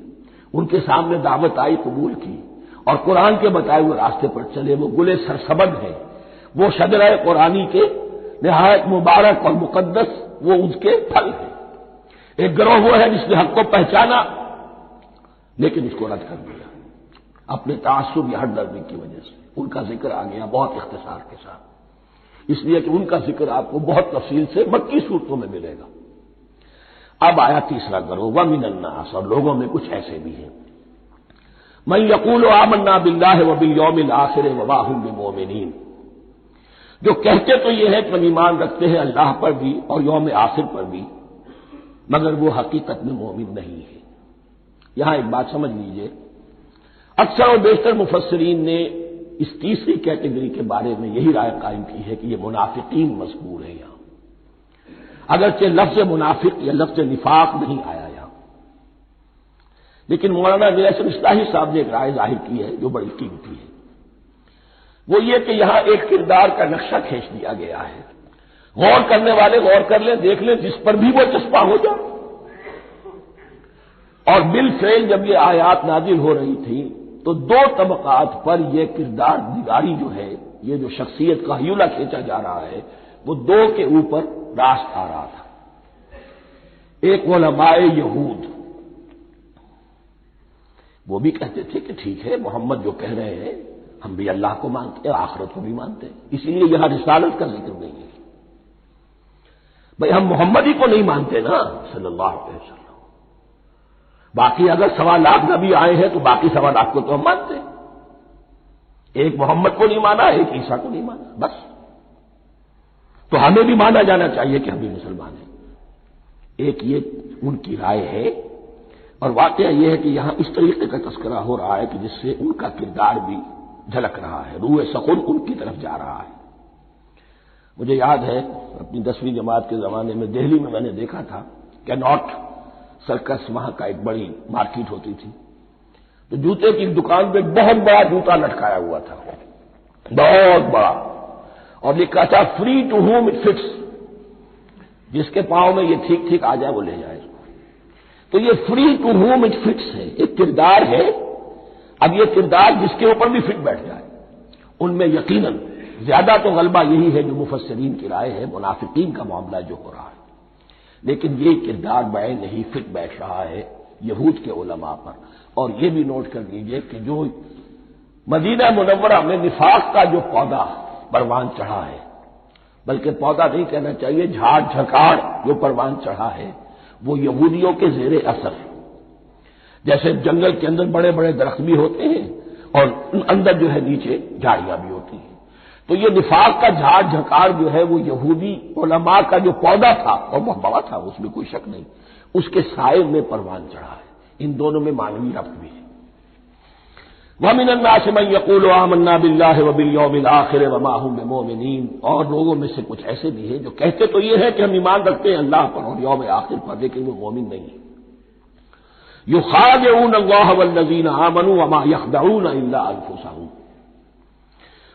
ان کے سامنے دعوت آئی، قبول کی، اور قرآن کے بتائے ہوئے راستے پر چلے۔ وہ گلے سرسبد ہیں، وہ شجرہ قرآنی کے نہایت مبارک اور مقدس، وہ اس کے پھل ہیں۔ ایک گروہ وہ ہے جس نے حق کو پہچانا لیکن اس کو رد کر دیا اپنے تعصب یا ہٹ درمی کی وجہ سے۔ ان کا ذکر آ گیا بہت اختصار کے ساتھ، اس لیے کہ ان کا ذکر آپ کو بہت تفصیل سے مکی صورتوں میں ملے گا۔ اب آیا تیسرا گروہ، وَمِنَ النَّاسِ، اور لوگوں میں کچھ ایسے بھی ہیں، مَن يَقُولُ آمَنَّا بِاللَّهِ وَبِالْيَوْمِ الْآخِرِ وَمَا هُم بِمُؤْمِنِينَ، جو کہتے تو یہ ہے کہ ہم ایمان رکھتے ہیں اللہ پر بھی اور یوم آخر پر بھی، مگر وہ حقیقت میں مومن نہیں ہے۔ یہاں ایک بات سمجھ لیجئے، اکثر و بیشتر مفسرین نے اس تیسری کیٹیگری کے بارے میں یہی رائے قائم کی ہے کہ یہ منافقین مذکور ہیں یہاں، اگرچہ لفظ منافق یا لفظ نفاق نہیں آیا یہاں، لیکن مولانا نیاسر اصلاحی صاحب نے ایک رائے ظاہر کی ہے جو بڑی قیمتی ہے، وہ یہ کہ یہاں ایک کردار کا نقشہ کھینچ دیا گیا ہے، غور کرنے والے غور کر لیں، دیکھ لیں، جس پر بھی وہ چسپاں ہو جائے۔ اور بالفعل جب یہ آیات نازل ہو رہی تھی تو دو طبقات پر یہ کردار نگاری جو ہے، یہ جو شخصیت کا ہیولہ کھینچا جا رہا ہے، وہ دو کے اوپر راست آ رہا تھا۔ ایک علماء یہود، وہ بھی کہتے تھے کہ ٹھیک ہے محمد جو کہہ رہے ہیں ہم بھی اللہ کو مانتے ہیں، آخرت کو بھی مانتے ہیں، اسی لیے یہاں رسالت کا ذکر نہیں ہے۔ بھئی ہم محمد ہی کو نہیں مانتے نا صلی اللہ علیہ وسلم، باقی اگر 1.25 نبی آئے ہیں تو باقی 1.25 کو تو ہم مانتے ہیں، ایک محمد کو نہیں مانا، ایک عیسیٰ کو نہیں مانا، بس۔ تو ہمیں بھی مانا جانا چاہیے کہ ہم بھی مسلمان ہیں۔ ایک یہ ان کی رائے ہے، اور واقعہ یہ ہے کہ یہاں اس طریقے کا تذکرہ ہو رہا ہے کہ جس سے ان کا کردار بھی جھلک رہا ہے، روح سخن ان کی طرف جا رہا ہے۔ مجھے یاد ہے اپنی 10ویں جماعت کے زمانے میں دہلی میں نے دیکھا تھا کہ ناٹ سرکس وہاں کا ایک بڑی مارکیٹ ہوتی تھی، تو جوتے کی دکان پہ بہت بڑا جوتا لٹکایا ہوا تھا، بہت بڑا، اور لکھا تھا free to whom it fits, جس کے پاؤں میں یہ ٹھیک ٹھیک آ جائے وہ لے جائے۔ تو یہ free to whom it fits ہے، ایک کردار ہے۔ اب یہ کردار جس کے اوپر بھی فٹ بیٹھ جائے، ان میں یقیناً زیادہ تو غلبہ یہی ہے جو مفسرین کی رائے ہے، منافقین کا معاملہ جو ہو رہا ہے، لیکن یہ کردار بعین نہیں فٹ بیٹھ رہا ہے یہود کے علماء پر۔ اور یہ بھی نوٹ کر لیجئے کہ جو مدینہ منورہ میں نفاق کا جو پودا پروان چڑھا ہے، بلکہ پودا نہیں کہنا چاہیے، جھاڑ جھکاڑ جو پروان چڑھا ہے، وہ یہودیوں کے زیر اثر، جیسے جنگل کے اندر بڑے بڑے درخت بھی ہوتے ہیں اور اندر جو ہے نیچے جھاڑیاں بھی ہوتی ہیں، تو یہ نفاق کا جھاڑ جھکاڑ جو ہے وہ یہودی علماء کا جو پودا تھا اور وہ بڑا تھا، اس میں کوئی شک نہیں، اس کے سائے میں پروان چڑھا ہے۔ ان دونوں میں معنوی ربط بھی ہے۔ وَمِنَ النَّاسِ مَن يَقُولُ آمَنَّا بِاللَّهِ وَبِالْيَوْمِ الْآخِرِ وَمَا هُم بِمُؤْمِنِينَ، اور لوگوں میں سے کچھ ایسے بھی ہیں جو کہتے تو یہ ہے کہ ہم ایمان رکھتے ہیں اللہ پر اور یوم آخر پر، لیکن وہ مومن نہیں ہیں۔ يُخَادِعُونَ اللَّهَ وَالَّذِينَ آمَنُوا وَمَا يَخْدَعُونَ إِلَّا أَنفُسَهُمْ،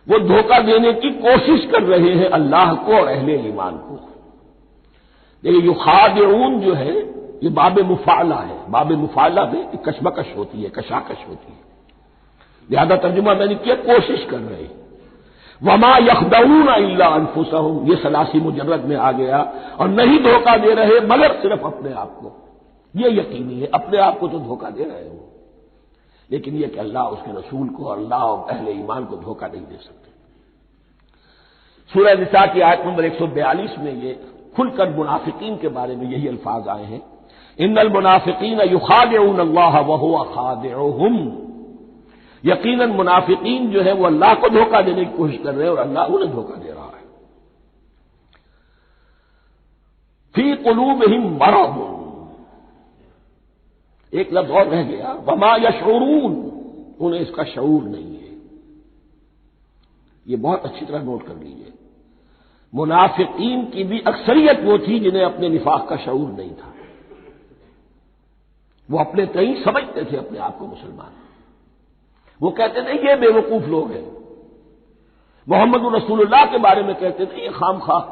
وہ دھوکہ دینے کی کوشش کر رہے ہیں اللہ کو اور اہل ایمان کو۔ لیکن یخادعون جو ہے یہ باب مفعلہ ہے، باب مفعلہ میں کشمکش ہوتی ہے، کشاکش ہوتی ہے، لہذا ترجمہ میں نے کیا کوشش کر رہے ہیں۔ وما یخدعون الا انفسهم، یہ ثلاثی مجرد میں آ گیا، اور نہیں دھوکہ دے رہے مگر صرف اپنے آپ کو، یہ یقینی ہے اپنے آپ کو تو دھوکہ دے رہے ہو، لیکن یہ کہ اللہ اس کے رسول کو اور اللہ اور اہل ایمان کو دھوکہ نہیں دے سکتے۔ سورہ نساء کی آیت نمبر 142 میں یہ کھل کر منافقین کے بارے میں یہی الفاظ آئے ہیں، ان المنافقین یخادعون اللہ وہو خادعهم، یقیناً منافقین جو ہے وہ اللہ کو دھوکہ دینے کی کوشش کر رہے ہیں اور اللہ انہیں دھوکہ دے رہا ہے۔ فی قلوبہم مرض، ایک لفظ اور رہ گیا، وما یشعرون، انہیں اس کا شعور نہیں ہے۔ یہ بہت اچھی طرح نوٹ کر لیجیے، منافقین کی بھی اکثریت وہ تھی جنہیں اپنے نفاق کا شعور نہیں تھا، وہ اپنے تئیں سمجھتے تھے اپنے آپ کو مسلمان، وہ کہتے تھے یہ بے وقوف لوگ ہیں، محمد رسول اللہ کے بارے میں کہتے تھے یہ خام خواہ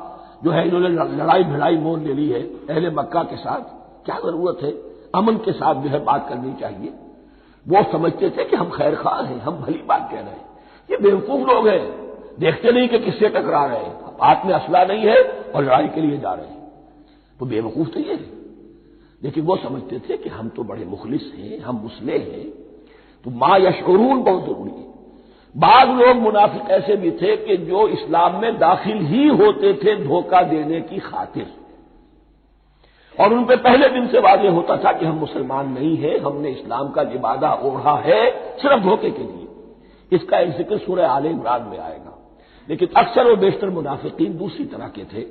جو ہے انہوں نے لڑائی بھڑائی مول لے لی ہے اہل مکہ کے ساتھ، کیا ضرورت ہے، امن کے ساتھ جو ہے بات کرنی چاہیے۔ وہ سمجھتے تھے کہ ہم خیر خواہ ہیں، ہم بھلی بات کہہ رہے ہیں، یہ بے وقوف لوگ ہیں، دیکھتے نہیں کہ کس سے ٹکرا رہے ہیں، ہاتھ میں اسلحہ نہیں ہے اور لڑائی کے لیے جا رہے ہیں، تو بے وقوف تو یہ ہے۔ لیکن وہ سمجھتے تھے کہ ہم تو بڑے مخلص ہیں، ہم مسلح ہیں، تو ما یشعرون بہت ضروری ہے۔ بعض لوگ منافق ایسے بھی تھے کہ جو اسلام میں داخل ہی ہوتے تھے دھوکہ دینے کی خاطر، اور ان پہ پہلے دن سے واضح ہوتا تھا کہ ہم مسلمان نہیں ہیں، ہم نے اسلام کا لبادہ اوڑھا ہے صرف دھوکے کے لیے۔ اس کا ایک ذکر سورہ آل عمران میں آئے گا، لیکن اکثر و بیشتر منافقین دوسری طرح کے تھے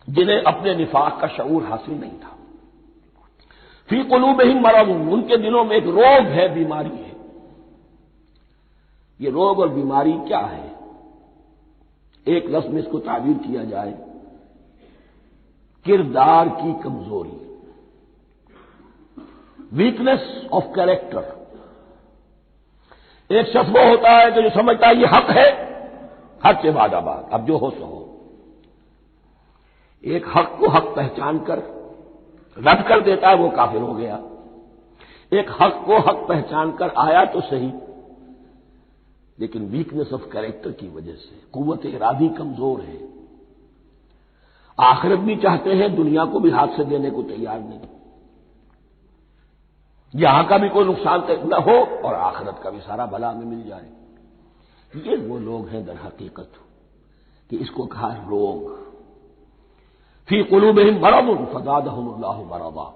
جنہیں اپنے نفاق کا شعور حاصل نہیں تھا۔ فی قلوبہم مرض، ان کے دلوں میں ایک روگ ہے، بیماری ہے۔ یہ روگ اور بیماری کیا ہے؟ ایک لفظ میں اس کو تعبیر کیا جائے، کردار کی کمزوری۔ Weakness of character. ایک شخص وہ ہوتا ہے کہ جو سمجھتا ہے یہ حق ہے، حق سے بعد آباد، اب جو ہو سو ہو. ایک حق کو حق پہچان کر رد کر دیتا ہے، وہ کافر ہو گیا. ایک حق کو حق پہچان کر آیا تو صحیح، لیکن ویکنیس آف کیریکٹر کی وجہ سے قوت ارادی کمزور ہے. آخرت بھی چاہتے ہیں، دنیا کو بھی ہاتھ سے دینے کو تیار نہیں. یہاں کا بھی کوئی نقصان نہ ہو اور آخرت کا بھی سارا بھلا ہمیں مل جائے. یہ وہ لوگ ہیں در حقیقت کہ اس کو کہا روگ. فی قلوبہم مرض فزادہم اللہ مرضا،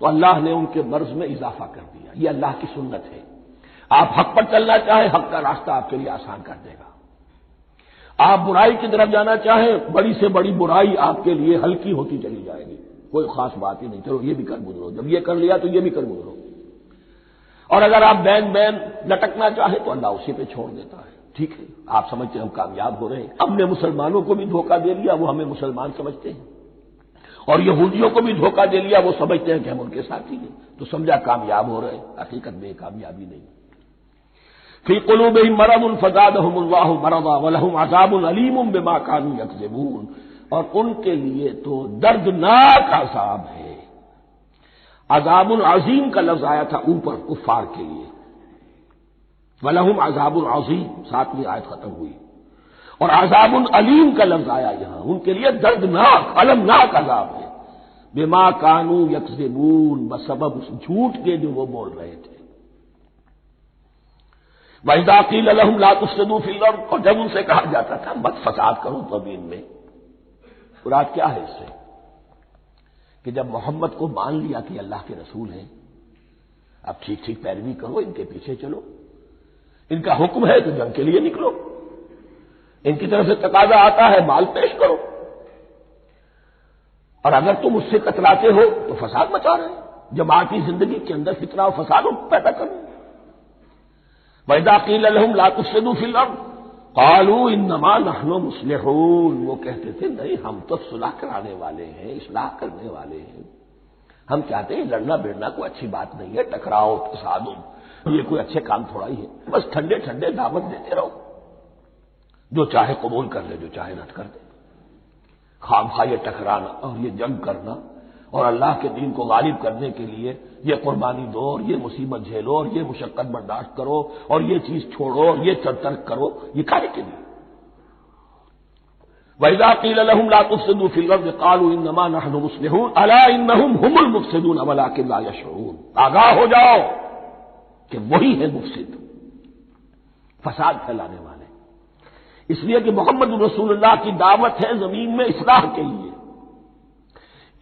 تو اللہ نے ان کے مرض میں اضافہ کر دیا. یہ اللہ کی سنت ہے. آپ حق پر چلنا چاہیں، حق کا راستہ آپ کے لیے آسان کر دے گا. آپ برائی کی طرف جانا چاہیں، بڑی سے بڑی برائی آپ کے لیے ہلکی ہوتی چلی جائے گی. کوئی خاص بات ہی نہیں، چلو یہ بھی کر گزرو، جب یہ کر لیا تو یہ بھی کر گزرو. اور اگر آپ بین لٹکنا چاہیں تو اللہ اسی پہ چھوڑ دیتا ہے. ٹھیک ہے، آپ سمجھتے ہیں ہم کامیاب ہو رہے ہیں. ہم نے مسلمانوں کو بھی دھوکہ دے لیا، وہ ہمیں مسلمان سمجھتے ہیں، اور یہودیوں کو بھی دھوکہ دے لیا، وہ سمجھتے ہیں کہ ہم ان کے ساتھی ہیں، تو سمجھا کامیاب ہو رہے ہیں. حقیقت میں کامیابی نہیں. فی قلوبہم مرض فزادہم اللہ مرضا ولہم عذاب علیم بما کانوا یکذبون، اور ان کے لیے تو دردناک عذاب ہے. عذاب عظیم کا لفظ آیا تھا اوپر کفار کے لیے، وَلَهُمْ عَذَابٌ عَظِيمٌ 7ویں آیت ختم ہوئی. اور عذاب علیم کا لفظ آیا یہاں، ان کے لیے دردناک المناک عذاب ہے. بما کانوا یکذبون، بسبب اس جھوٹ کے جو وہ بول رہے تھے. وَإِذَا قِيلَ لَهُمْ لَا تُفْسِدُوا فِي الْأَرْضِ، اور جب ان سے کہا جاتا تھا مت فساد کرو زمین میں. مراد کیا ہے اس سے؟ کہ جب محمد کو مان لیا کہ اللہ کے رسول ہیں، اب ٹھیک ٹھیک پیروی کرو، ان کے پیچھے چلو، ان کا حکم ہے تو جنگ کے لیے نکلو، ان کی طرف سے تقاضا آتا ہے مال پیش کرو، اور اگر تم اس سے کتراتے ہو تو فساد مچا رہے ہیں، جماعتی زندگی کے اندر فتنہ و فساد پیدا کرو. وَإِذَا قِيلَ لَهُمْ لَا تُفْسِدُوا فِي الْأَرْضِ قَالُوا إِنَّمَا نَحْنُ مُصْلِحُونَ، وہ کہتے تھے نہیں ہم تو صلح کرانے والے ہیں، اصلاح کرنے والے ہیں. ہم چاہتے ہیں لڑنا بیڑنا کوئی اچھی بات نہیں ہے، ٹکراؤ تصادم یہ کوئی اچھے کام تھوڑا ہی ہے. بس ٹھنڈے ٹھنڈے دعوت دیتے رہو، جو چاہے قبول کر لے، جو چاہے رد کر دے. خواہ یہ ٹکرانا اور یہ جنگ کرنا اور اللہ کے دین کو غالب کرنے کے لیے یہ قربانی دو اور یہ مصیبت جھیلو اور یہ مشقت برداشت کرو اور یہ چیز چھوڑو اور یہ ترک کرو، یہ کاہے کے لیے؟ وَإِذَا قِيلَ لَهُمْ لَا تُفْسِدُوا فِي الْأَرْضِ قَالُوا إِنَّمَا نَحْنُ مُصْلِحُونَ أَلَا إِنَّهُمْ هُمُ الْمُفْسِدُونَ وَلَٰكِن لَّا يَشْعُرُونَ. آگاہ ہو جاؤ کہ وہی ہے مفسد، فساد پھیلانے والے. اس لیے کہ محمد رسول اللہ کی دعوت ہے زمین میں اصلاح کے لیے.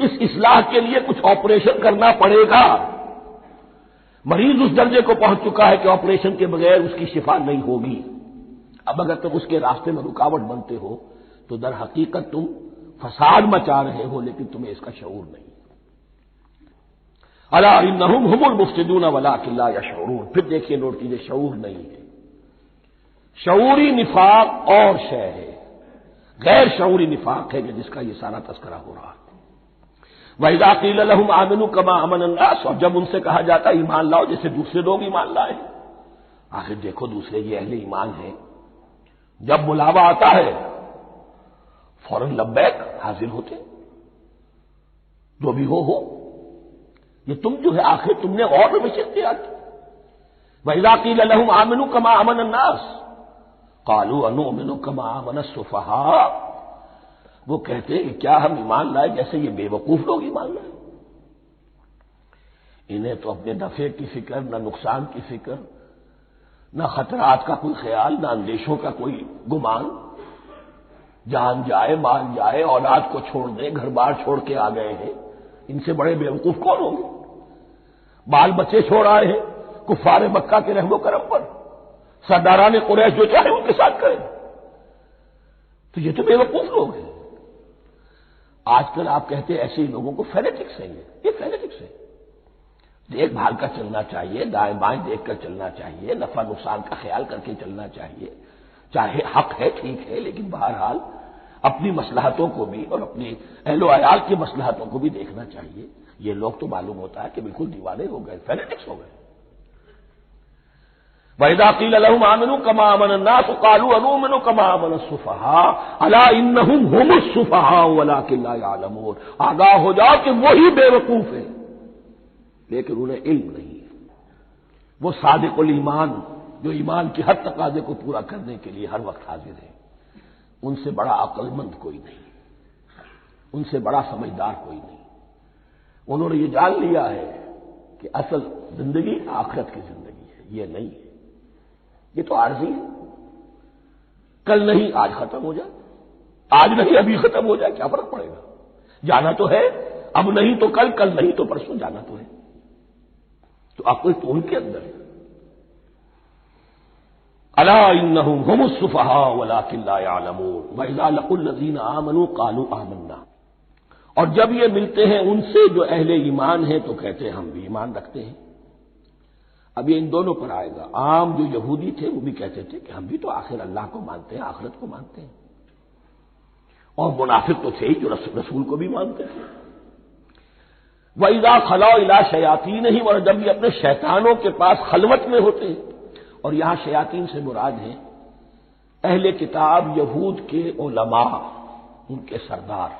اس اصلاح کے لیے کچھ آپریشن کرنا پڑے گا. مریض اس درجے کو پہنچ چکا ہے کہ آپریشن کے بغیر اس کی شفا نہیں ہوگی. اب اگر تم اس کے راستے میں رکاوٹ بنتے ہو تو در حقیقت تم فساد مچا رہے ہو، لیکن تمہیں اس کا شعور نہیں. الا انہم هم المفسدون ولکن لا یشعرون. پھر دیکھیے نوٹ کیجیے، شعور نہیں ہے. شعوری نفاق اور شے ہے، غیر شعوری نفاق ہے کہ جس کا یہ سارا تذکرہ ہو رہا ہے. وَإِذَا قِيلَ لَهُمْ آمِنُوا كَمَا آمَنَ النَّاسُ، اور جب ان سے کہا جاتا ہے ایمان لاؤ جیسے دوسرے لوگ ایمان لائے. آخر دیکھو دوسرے یہ اہل ایمان ہیں، جب بلاوا آتا ہے فوراً لبیک حاضر ہوتے، جو بھی ہو. یہ تم جو ہے آخر تم نے اور روش اختیار کی. وَإِذَا قِيلَ لَهُمْ آمِنُوا كَمَا آمَنَ النَّاسُ قَالُوا أَنُؤْمِنُ كَمَا آمَنَ السُّفَهَاءُ. وہ کہتے ہیں کہ کیا ہم ایمان لائے جیسے یہ بے وقوف لوگ ایمان لائے. انہیں تو اپنے نفع کی فکر، نہ نقصان کی فکر، نہ خطرات کا کوئی خیال، نہ اندیشوں کا کوئی گمان. جان جائے، مال جائے، اولاد کو چھوڑ دیں، گھر بار چھوڑ کے آ گئے ہیں. ان سے بڑے بے وقوف کون ہوں گے؟ بال بچے چھوڑ آئے ہیں کفار مکہ کے رحم و کرم پر، سرداران قریش جو چاہے ان کے ساتھ کریں. تو یہ تو بے وقوف لوگ ہیں. آج کل آپ کہتے ہیں ایسے لوگوں کو فینیٹکس ہیں. یہ فینیٹکس ہے. دیکھ بھال کر چلنا چاہیے، دائیں بائیں دیکھ کر چلنا چاہیے، نفع نقصان کا خیال کر کے چلنا چاہیے. چاہے حق ہے ٹھیک ہے، لیکن بہرحال اپنی مصلحتوں کو بھی اور اپنی اہل و عیال کی مصلحتوں کو بھی دیکھنا چاہیے. یہ لوگ تو معلوم ہوتا ہے کہ بالکل دیوانے ہو گئے، فینیٹکس ہو گئے۔ وَإِذَا قِيلَ لَهُمْ آمِنُوا كَمَا آمَنَ النَّاسُ قَالُوا أَنُؤْمِنُ كَمَا آمَنَ السُّفَهَاءُ أَلَا إِنَّهُمْ هُمُ السُّفَهَاءُ وَلَٰكِن لَّا يَعْلَمُونَ، آگاہ ہو جاؤ کہ وہی بے وقوف ہیں لیکن انہیں علم نہیں ہے۔ وہ صادق الایمان جو ایمان کی ہر تقاضے کو پورا کرنے کے لیے ہر وقت حاضر ہے، ان سے بڑا عقل مند کوئی نہیں، ان سے بڑا سمجھدار کوئی نہیں۔ انہوں نے یہ جان لیا ہے کہ اصل زندگی آخرت کی زندگی ہے، یہ نہیں ہے، یہ تو عارضی ہے، کل نہیں آج ختم ہو جائے، آج نہیں ابھی ختم ہو جائے، کیا فرق پڑے گا؟ جانا تو ہے، اب نہیں تو کل، کل نہیں تو پرسوں جانا تو ہے۔ تو عقل تو ان کے اندر ہے۔ الا انہم ھم السفہاء ولکن لا یعلمون واذا لقوا الذین آمنوا قالوا آمنا، اور جب یہ ملتے ہیں ان سے جو اہل ایمان ہیں تو کہتے ہیں ہم بھی ایمان رکھتے ہیں۔ اب یہ ان دونوں پر آئے گا۔ عام جو یہودی تھے وہ بھی کہتے تھے کہ ہم بھی تو آخر اللہ کو مانتے ہیں، آخرت کو مانتے ہیں، اور منافق تو تھے ہی جو رسول کو بھی مانتے تھے۔ وَإِذَا خَلَوْا إِلَىٰ شَيَاطِینِهِمْ، اور جب یہ اپنے شیطانوں کے پاس خلوت میں ہوتے ہیں، اور یہاں شیاطین سے مراد ہیں اہل کتاب یہود کے علماء، ان کے سردار،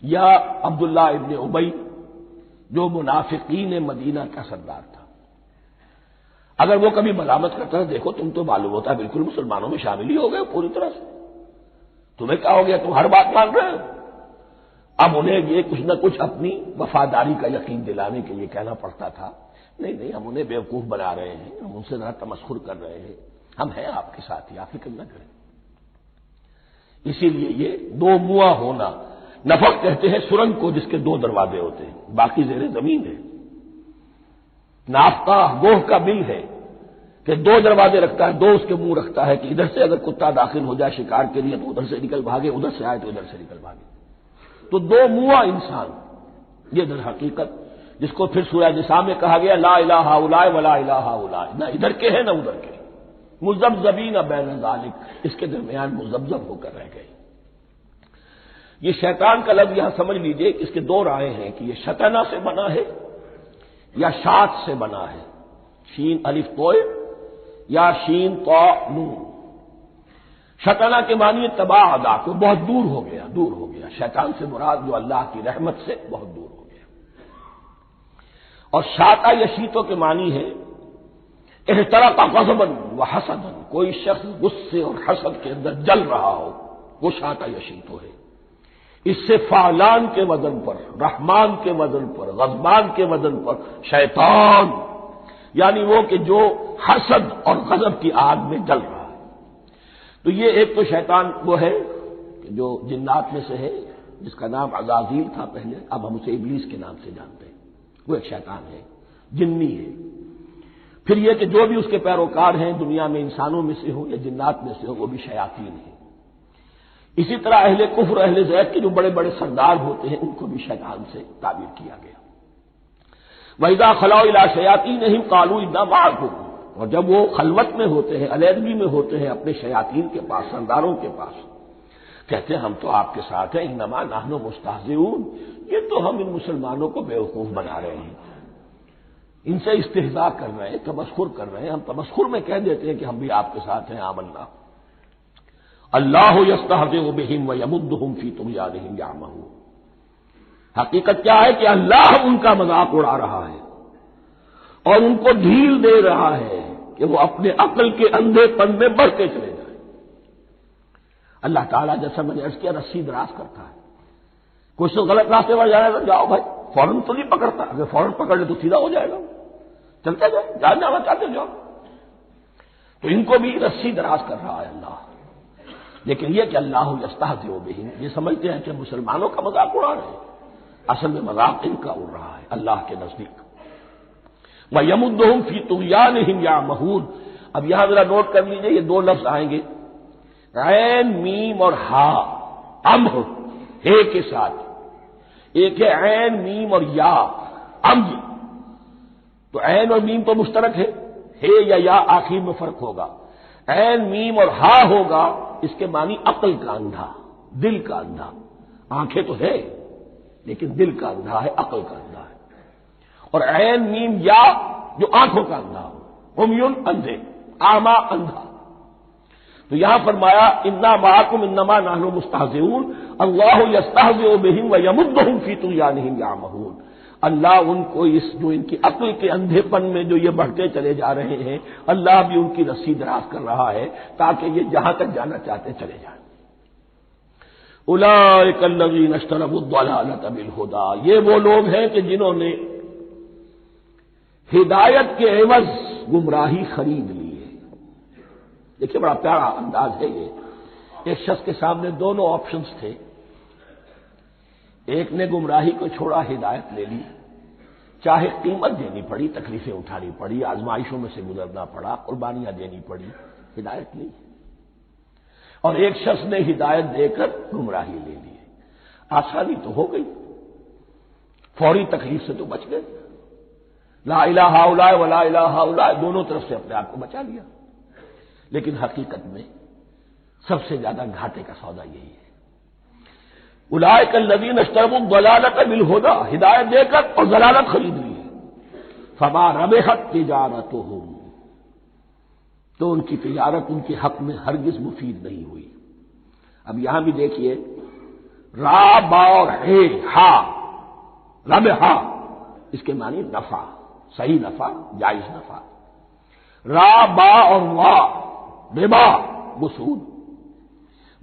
یا عبداللہ ابن ابی جو منافقین مدینہ کا سردار تھا۔ اگر وہ کبھی ملامت کرتا ہے دیکھو تم تو معلوم ہوتا ہے بالکل مسلمانوں میں شامل ہی ہو گئے پوری طرح سے، تمہیں کیا ہو گیا، تم ہر بات مان رہے ہو۔ اب انہیں یہ کچھ نہ کچھ اپنی وفاداری کا یقین دلانے کے لیے کہنا پڑتا تھا، نہیں نہیں ہم انہیں بیوقوف بنا رہے ہیں، ہم ان سے ذرا تمسخر کر رہے ہیں، ہم ہیں آپ کے ساتھ ہی، آپ فکر نہ کریں۔ اسی لیے یہ دو منہ ہونا، نفق کہتے ہیں سرنگ کو جس کے دو دروازے ہوتے ہیں، باقی زیر زمین ہے۔ نافقہ گوہ کا بل ہے کہ دو دروازے رکھتا ہے، دو اس کے منہ رکھتا ہے کہ ادھر سے اگر کتا داخل ہو جائے شکار کے لیے تو ادھر سے نکل بھاگے، ادھر سے آئے تو ادھر سے نکل بھاگے۔ تو دو منہ انسان، یہ در حقیقت جس کو پھر سورہ نساء میں کہا گیا لا الہ الا ولا الہ الا، نہ ادھر کے ہیں نہ ادھر کے، مذبذبین بین ذالک، اس کے درمیان مذبذب ہو کر رہ گئے۔ یہ شیطان کا لفظ یہاں سمجھ لیجئے کہ اس کے دو رائے ہیں کہ یہ شطنہ سے بنا ہے یا شات سے بنا ہے، شین الف توئے یا شین طا نون۔ شطنہ کے معنی تباعدا، کو بہت دور ہو گیا، دور ہو گیا۔ شیطان سے مراد جو اللہ کی رحمت سے بہت دور ہو گیا۔ اور شاتا یشیتوں کے معنی ہے احترق غضبا وحسدا، کوئی شخص غصے اور حسد کے اندر جل رہا ہو، وہ شاتا یشیتو ہے۔ اس سے فعلان کے وزن پر، رحمان کے وزن پر، غضبان کے وزن پر شیطان، یعنی وہ کہ جو حسد اور غضب کی آگ میں جل رہا ہے۔ تو یہ ایک تو شیطان وہ ہے کہ جو جنات میں سے ہے، جس کا نام عزازیل تھا پہلے، اب ہم اسے ابلیس کے نام سے جانتے ہیں، وہ ایک شیطان ہے، جنی ہے۔ پھر یہ کہ جو بھی اس کے پیروکار ہیں دنیا میں انسانوں میں سے ہو یا جنات میں سے ہو، وہ بھی شیاطین ہیں۔ اسی طرح اہل کفر، اہل زیغ کے جو بڑے بڑے سردار ہوتے ہیں ان کو بھی شیطان سے تعبیر کیا گیا۔ وَإِذَا خَلَوْا إِلَىٰ شَيَاطِینِهِمْ قَالُوا إِنَّا مَعَكُمْ، اور جب وہ خلوت میں ہوتے ہیں، علیحدگی میں ہوتے ہیں اپنے شیاطین کے پاس، سرداروں کے پاس، کہتے ہیں ہم تو آپ کے ساتھ ہیں، انما نحن مستہزئون، یہ تو ہم ان مسلمانوں کو بیوقوف بنا رہے ہیں، ان سے استہزاء کر رہے ہیں، تمسخر کر رہے ہیں۔ ہم تمسخر میں کہہ دیتے ہیں کہ ہم بھی آپ کے ساتھ ہیں، آمنا۔ اللہ یستہزئ بہم ویمدہم فی طغیانہم یعمہون، حقیقت کیا ہے کہ اللہ ان کا مذاق اڑا رہا ہے اور ان کو ڈھیل دے رہا ہے کہ وہ اپنے عقل کے اندھے پن میں بڑھتے چلے جائیں۔ اللہ تعالیٰ جیسا میں نے عرض کیا رسی دراز کرتا ہے، کچھ تو غلط راستے پر جانا ہے تو جاؤ بھائی، فوراً تو نہیں پکڑتا، اگر فوراً پکڑ لے تو سیدھا ہو جائے گا، چلتے جاؤ، جانا چاہتے جاؤ۔ تو ان کو بھی رسی دراز کر رہا ہے اللہ، لیکن یہ کہ اللہ یستہزئ بہم، یہ سمجھتے ہیں کہ مسلمانوں کا مذاق اڑا رہے ہیں، اصل میں مذاق ان کا اڑ رہا ہے اللہ کے نزدیک۔ وَيَمُدُّهُمْ فِي طُغْيَانِهِمْ يَعْمَهُونَ، اب یہاں ذرا نوٹ کر لیجئے یہ دو لفظ آئیں گے، عین میم اور ہا، امر ہے کے ساتھ، ایک ہے عین میم اور یا امر، تو عین اور میم تو مشترک ہے یا آخر میں فرق ہوگا، عین میم اور ہا ہوگا، اس کے معنی عقل کا اندھا، دل کا اندھا، آنکھیں تو ہے لیکن دل کا اندھا ہے، عقل کا اندھا ہے. اور عین میم یا جو آنکھوں کا اندھا ہو، عمیٌ اندھے، اعمیٰ اندھا. تو یہاں فرمایا انا معکم انما نحن مستہزئون اللہ یستہزئ بہم ویمدہم فی طغیانہم یعمہون. اللہ ان کو اس جو ان کی عقل کے اندھے پن میں جو یہ بڑھتے چلے جا رہے ہیں، اللہ بھی ان کی رسی دراز کر رہا ہے تاکہ یہ جہاں تک جانا چاہتے چلے جائیں. اولئک الذین اشتروا الضلالۃ بالہدی، یہ وہ لوگ ہیں کہ جنہوں نے ہدایت کے عوض گمراہی خرید لی ہے. دیکھیے بڑا پیارا انداز ہے یہ. ایک شخص کے سامنے دونوں آپشنز تھے، ایک نے گمراہی کو چھوڑا، ہدایت لے لی، چاہے قیمت دینی پڑی، تکلیفیں اٹھانی پڑی، آزمائشوں میں سے گزرنا پڑا، قربانیاں دینی پڑی، ہدایت لی. اور ایک شخص نے ہدایت دے کر گمراہی لے لی. آسانی تو ہو گئی، فوری تکلیف سے تو بچ گئے، لا الہ الا ولا الہ الا دونوں طرف سے اپنے آپ کو بچا لیا. لیکن حقیقت میں سب سے زیادہ گھاٹے کا سودا یہی ہے. اولئک الذین اشتروا الضلالۃ بالہدی، ہدایت دے کر اور ضلالت خرید لی، فما ربحت تجارتہم، تو ان کی تجارت ان کے حق میں ہرگز مفید نہیں ہوئی. اب یہاں بھی دیکھیے را با اور ہے ہا، ربحا اس کے معنی نفع، صحیح نفع، جائز نفع. را با اور وا ربا وہ سود،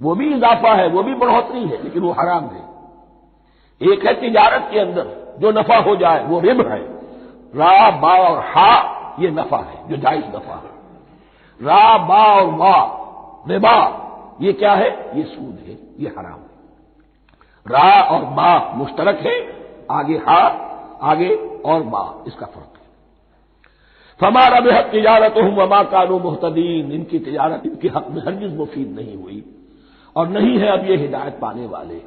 وہ بھی اضافہ ہے، وہ بھی بڑھوتری ہے، لیکن وہ حرام ہے. ایک ہے تجارت کے اندر جو نفع ہو جائے وہ ربح ہے، را با اور ہا یہ نفع ہے جو جائز نفع ہے. را با اور وا ربا یہ کیا ہے؟ یہ سود ہے، یہ حرام ہے. را اور با مشترک ہے، آگے ہا آگے اور با اس کا فرق ہے. فما ربحت تجارتہم وما کانوا مہتدین، ان کی تجارت ان کے حق میں ہرگز مفید نہیں ہوئی اور نہیں ہے اب یہ ہدایت پانے والے.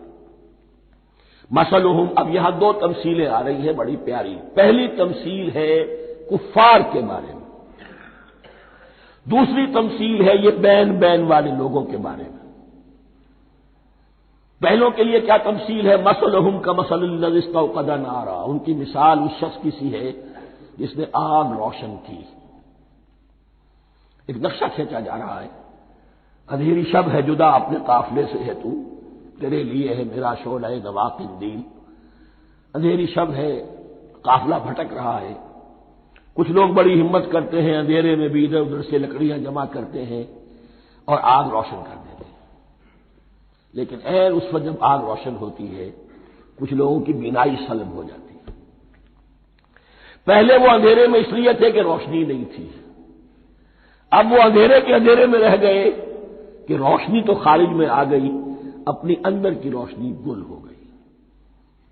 مثلہم، اب یہاں دو تمثیلیں آ رہی ہیں بڑی پیاری. پہلی تمثیل ہے کفار کے بارے میں، دوسری تمثیل ہے یہ بین والے لوگوں کے بارے میں. پہلوں کے لیے کیا تمثیل ہے؟ مثلہم کمثل الذی استوقد نارا، ان کی مثال اس شخص کی سی ہے جس نے آگ روشن کی. ایک نقشہ کھینچا جا رہا ہے، اندھیری شب ہے جدا اپنے قافلے سے ہے تو، تیرے لیے ہے میرا شعلہ نوا قندیل. اندھیری شب ہے، قافلہ بھٹک رہا ہے. کچھ لوگ بڑی ہمت کرتے ہیں، اندھیرے میں بھی ادھر ادھر سے لکڑیاں جمع کرتے ہیں اور آگ روشن کر دیتے ہیں. لیکن عین اس وقت جب آگ روشن ہوتی ہے کچھ لوگوں کی بینائی سلب ہو جاتی ہے. پہلے وہ اندھیرے میں اس لیے تھے کہ روشنی نہیں تھی، اب وہ اندھیرے کے اندھیرے میں رہ گئے کہ روشنی تو خارج میں آ گئی، اپنی اندر کی روشنی گل ہو گئی،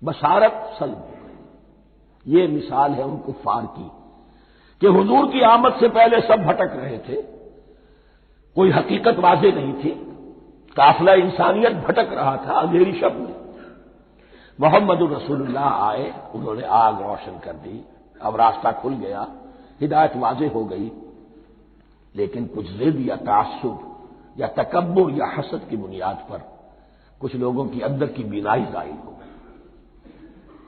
بصارت سلب ہو گئی. یہ مثال ہے ان کفار کی کہ حضور کی آمد سے پہلے سب بھٹک رہے تھے، کوئی حقیقت واضح نہیں تھی، قافلہ انسانیت بھٹک رہا تھا اندھیری شب میں. محمد الرسول اللہ آئے، انہوں نے آگ روشن کر دی، اب راستہ کھل گیا، ہدایت واضح ہو گئی. لیکن کچھ ضد یا تعصب یا تکبر یا حسد کی بنیاد پر کچھ لوگوں کی اندر کی بینائی ظاہر ہو گئی،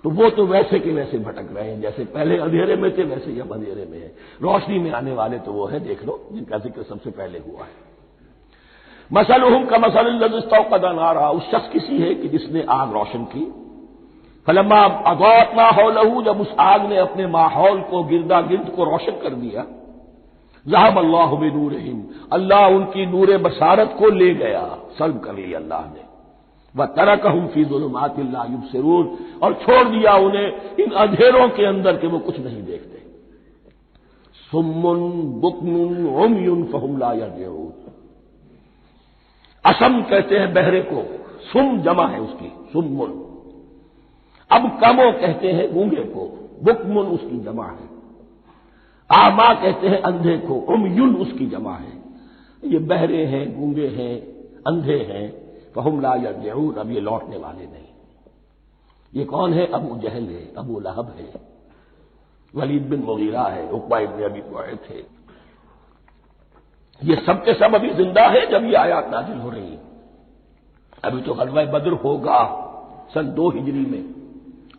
تو وہ تو ویسے کے ویسے بھٹک رہے ہیں جیسے پہلے اندھیرے میں تھے، ویسے ہی اب اندھیرے میں ہے. روشنی میں آنے والے تو وہ ہیں، دیکھ لو جن کا ذکر سب سے پہلے ہوا ہے. مثلہم کمثل الذی استوقد نارا، اس شخص کی سی ہے کہ جس نے آگ روشن کی. فلما اضاءت ما حولہ، جب اس آگ نے اپنے ماحول کو گردا گرد کو روشن کر دیا، ذهب اللہ بنورہم، اللہ ان کی نور بصارت کو لے گیا، سلب کر لیا اللہ نے. وترکہم فی ظلمات لا یبصرون، اور چھوڑ دیا انہیں ان اندھیروں کے اندر کہ وہ کچھ نہیں دیکھتے. صم بکم عمی فہم لا یرجعون، اسم کہتے ہیں بہرے کو، سم جمع ہے اس کی، سمن. اب کمو کہتے ہیں گونگے کو، بکمن اس کی جمع ہے. آما کہتے ہیں اندھے کو، عمیٌ اس کی جمع ہے. یہ بہرے ہیں، گونگے ہیں، اندھے ہیں. فہم لا یرجعون، اب یہ لوٹنے والے نہیں. یہ کون ہے؟ ابو جہل ہے، ابو لہب ہے، ولید بن مغیرہ ہے، عقبہ ابن ابی معیط ہے. یہ سب کے سب ابھی زندہ ہے جب یہ آیات نازل ہو رہی ہیں. ابھی تو غزوہ بدر ہوگا سن 2 ہجری میں،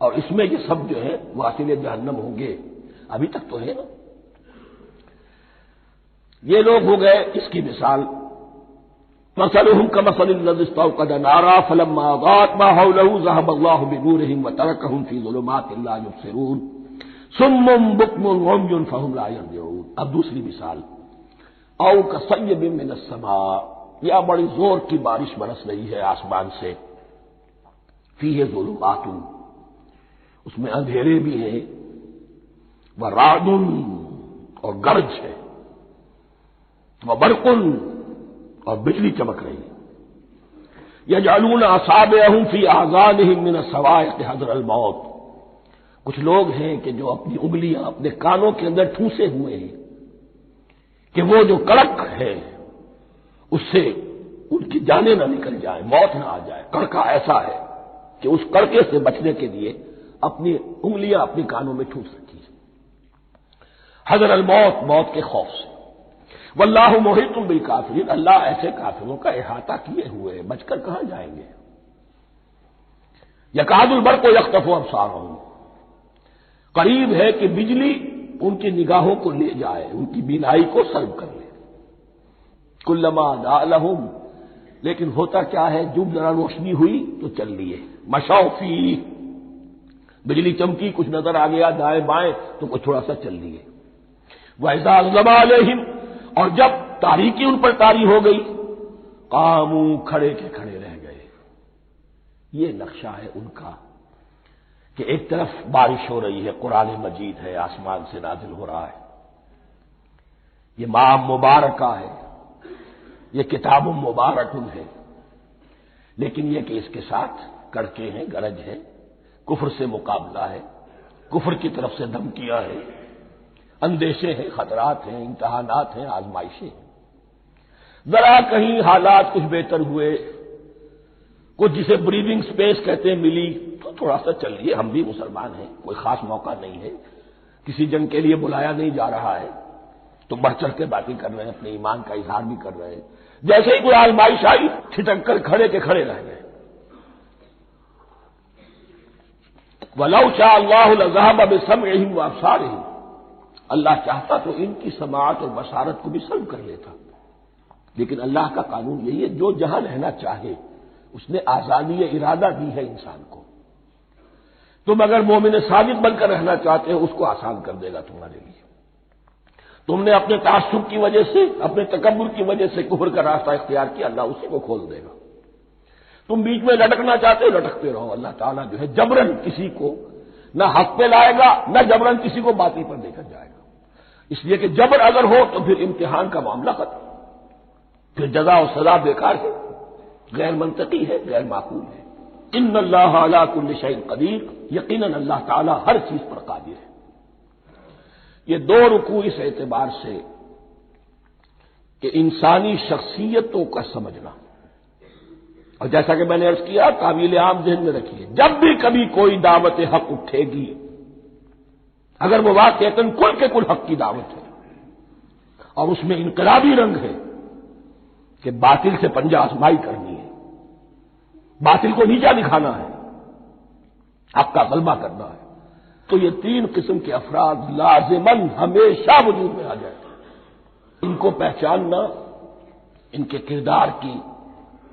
اور اس میں یہ سب جو ہے واصل جہنم ہوں گے. ابھی تک تو ہے نا. یہ لوگ ہو گئے اس کی مثال. مثلهم كمثل الذي استوقد نارا فلما أضاءت ما حوله ذهب الله بنورهم وتركهم في ظلمات لا يبصرون صم بكم عمي فهم لا يرجعون. اب دوسری مثال. او كصيب من السماء، یا بڑی زور کی بارش برس رہی ہے آسمان سے. فيه ظلمات، اس میں اندھیرے بھی ہیں. ورعد، اور گرج ہے. وبرق، اور بجلی چمک رہی ہے. یجعلون اصابعهم فی آذانهم من الصواعق حذر الموت. کچھ لوگ ہیں کہ جو اپنی انگلیاں اپنے کانوں کے اندر ٹھونسے ہوئے ہیں کہ وہ جو کڑک ہے اس سے ان کی جانیں نہ نکل جائیں، موت نہ آ جائے. کڑکا ایسا ہے کہ اس کڑکے سے بچنے کے لیے اپنی انگلیاں اپنی کانوں میں ٹھونس رکھی ہیں. حذر الموت، موت کے خوف سے. واللہ محیط بالکافرین، اللہ ایسے کافروں کا احاطہ کیے ہوئے ہیں، بچ کر کہاں جائیں گے. یکاد البرق یخطف ابصارهم، قریب ہے کہ بجلی ان کی نگاہوں کو لے جائے، ان کی بینائی کو سلب کر لے. کلما اضاء لهم، لیکن ہوتا کیا ہے، جب ذرا روشنی ہوئی تو چل لیے. مشوا فیہ، بجلی چمکی کچھ نظر آ گیا دائیں بائیں تو کچھ تھوڑا سا چل لیے. وَإِذَا أَظْلَمَ عَلَيْهِمْ، اور جب تاریکی ان پر طاری ہو گئی، قاموا، کھڑے کے کھڑے رہ گئے. یہ نقشہ ہے ان کا کہ ایک طرف بارش ہو رہی ہے، قرآن مجید ہے، آسمان سے نازل ہو رہا ہے، یہ ماہ مبارکہ ہے، یہ کتاب مبارک ہے. لیکن یہ کہ اس کے ساتھ کڑکے ہیں، گرج ہے، کفر سے مقابلہ ہے، کفر کی طرف سے دھمکیاں ہیں، اندیشے ہیں، خطرات ہیں، امتحانات ہیں، آزمائشیں ہیں. ذرا کہیں حالات کچھ بہتر ہوئے، کچھ جسے بریدنگ سپیس کہتے ہیں ملی تو تھوڑا سا چل لیے. ہم بھی مسلمان ہیں، کوئی خاص موقع نہیں ہے، کسی جنگ کے لیے بلایا نہیں جا رہا ہے تو بڑھ چڑھ کے باتیں کر رہے ہیں، اپنے ایمان کا اظہار بھی کر رہے ہیں. جیسے ہی کوئی آزمائش آئی چھٹک کر کھڑے کے کھڑے رہ گئے. وَلَوْ شَاءَ اللَّهُ لَذَهَبَ بِسَمْعِهِمْ وَأَبْصَارِهِمْ، اللہ چاہتا تو ان کی سماعت اور بصارت کو بھی سلب کر لیتا. لیکن اللہ کا قانون یہی ہے، جو جہاں رہنا چاہے اس نے آزادی ارادہ دی ہے انسان کو. تم اگر مومن صادق بن کر رہنا چاہتے ہو اس کو آسان کر دے گا تمہارے لیے. تم نے اپنے تعصب کی وجہ سے، اپنے تکبر کی وجہ سے کفر کا راستہ اختیار کیا، اللہ اسی کو کھول دے گا. تم بیچ میں لٹکنا چاہتے ہو لٹکتے رہو، اللہ تعالیٰ جو ہے جبرن کسی کو نہ حق پہ لائے گا نہ جبرن کسی کو باطل پر لے کر جائے گا. اس لیے کہ جبر اگر ہو تو پھر امتحان کا معاملہ ختم، پھر جزا و سزا بیکار ہے، غیر منطقی ہے، غیر معقول ہے. ان اللہ علی کل شیء قدیر، یقیناً اللہ تعالیٰ ہر چیز پر قادر ہے. یہ دو رکوع اس اعتبار سے کہ انسانی شخصیتوں کا سمجھنا، اور جیسا کہ میں نے عرض کیا قابل عام ذہن میں رکھیے، جب بھی کبھی کوئی دعوت حق اٹھے گی، اگر وہ واقعتاً کل کے کل حق کی دعوت ہے اور اس میں انقلابی رنگ ہے کہ باطل سے پنجہ آزمائی کرنی ہے، باطل کو نیچا دکھانا ہے، حق کا غلبہ کرنا ہے، تو یہ تین قسم کے افراد لازماً ہمیشہ وجود میں آ جائیں. ان کو پہچاننا، ان کے کردار کی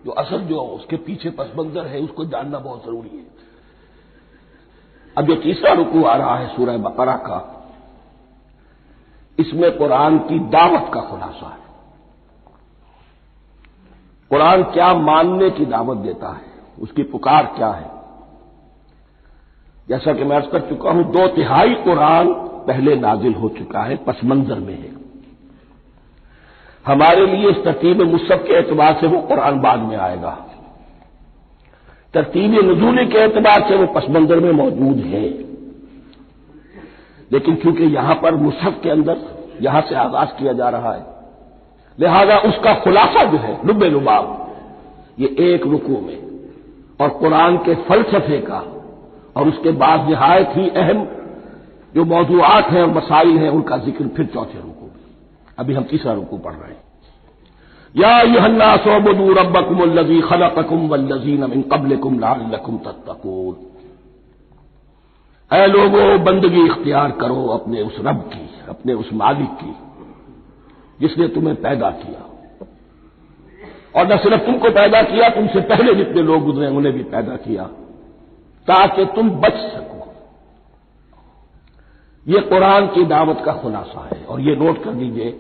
جو اصل جو اس کے پیچھے پس منظر ہے اس کو جاننا بہت ضروری ہے. اب جو تیسرا رکوع آ رہا ہے سورہ بقرہ کا، اس میں قرآن کی دعوت کا خلاصہ ہے. قرآن کیا ماننے کی دعوت دیتا ہے، اس کی پکار کیا ہے. جیسا کہ میں عرض کر چکا ہوں، 2/3 قرآن پہلے نازل ہو چکا ہے، پس منظر میں ہے. ہمارے لیے اس ترتیب مصحف کے اعتبار سے وہ قرآن بعد میں آئے گا، ترتیب نزولی کے اعتبار سے وہ پس منظر میں موجود ہے. لیکن چونکہ یہاں پر مصحف کے اندر یہاں سے آغاز کیا جا رہا ہے، لہذا اس کا خلاصہ جو ہے لب لباب یہ ایک رکوع میں، اور قرآن کے فلسفے کا اور اس کے بعد نہایت ہی اہم جو موضوعات ہیں اور مسائل ہیں ان کا ذکر پھر چوتھے رکوع میں. ابھی ہم تیسرا رکوع پڑھ رہے ہیں. یا ایھا الناس اعبدوا ربکم الذی خلقکم والذین من قبلکم لعلکم تتقون. اے لوگو بندگی اختیار کرو اپنے اس رب کی، اپنے اس مالک کی جس نے تمہیں پیدا کیا، اور نہ صرف تم کو پیدا کیا، تم سے پہلے جتنے لوگ گزرے انہیں بھی پیدا کیا تاکہ تم بچ سکو۔ یہ قرآن کی دعوت کا خلاصہ ہے، اور یہ نوٹ کر لیجئے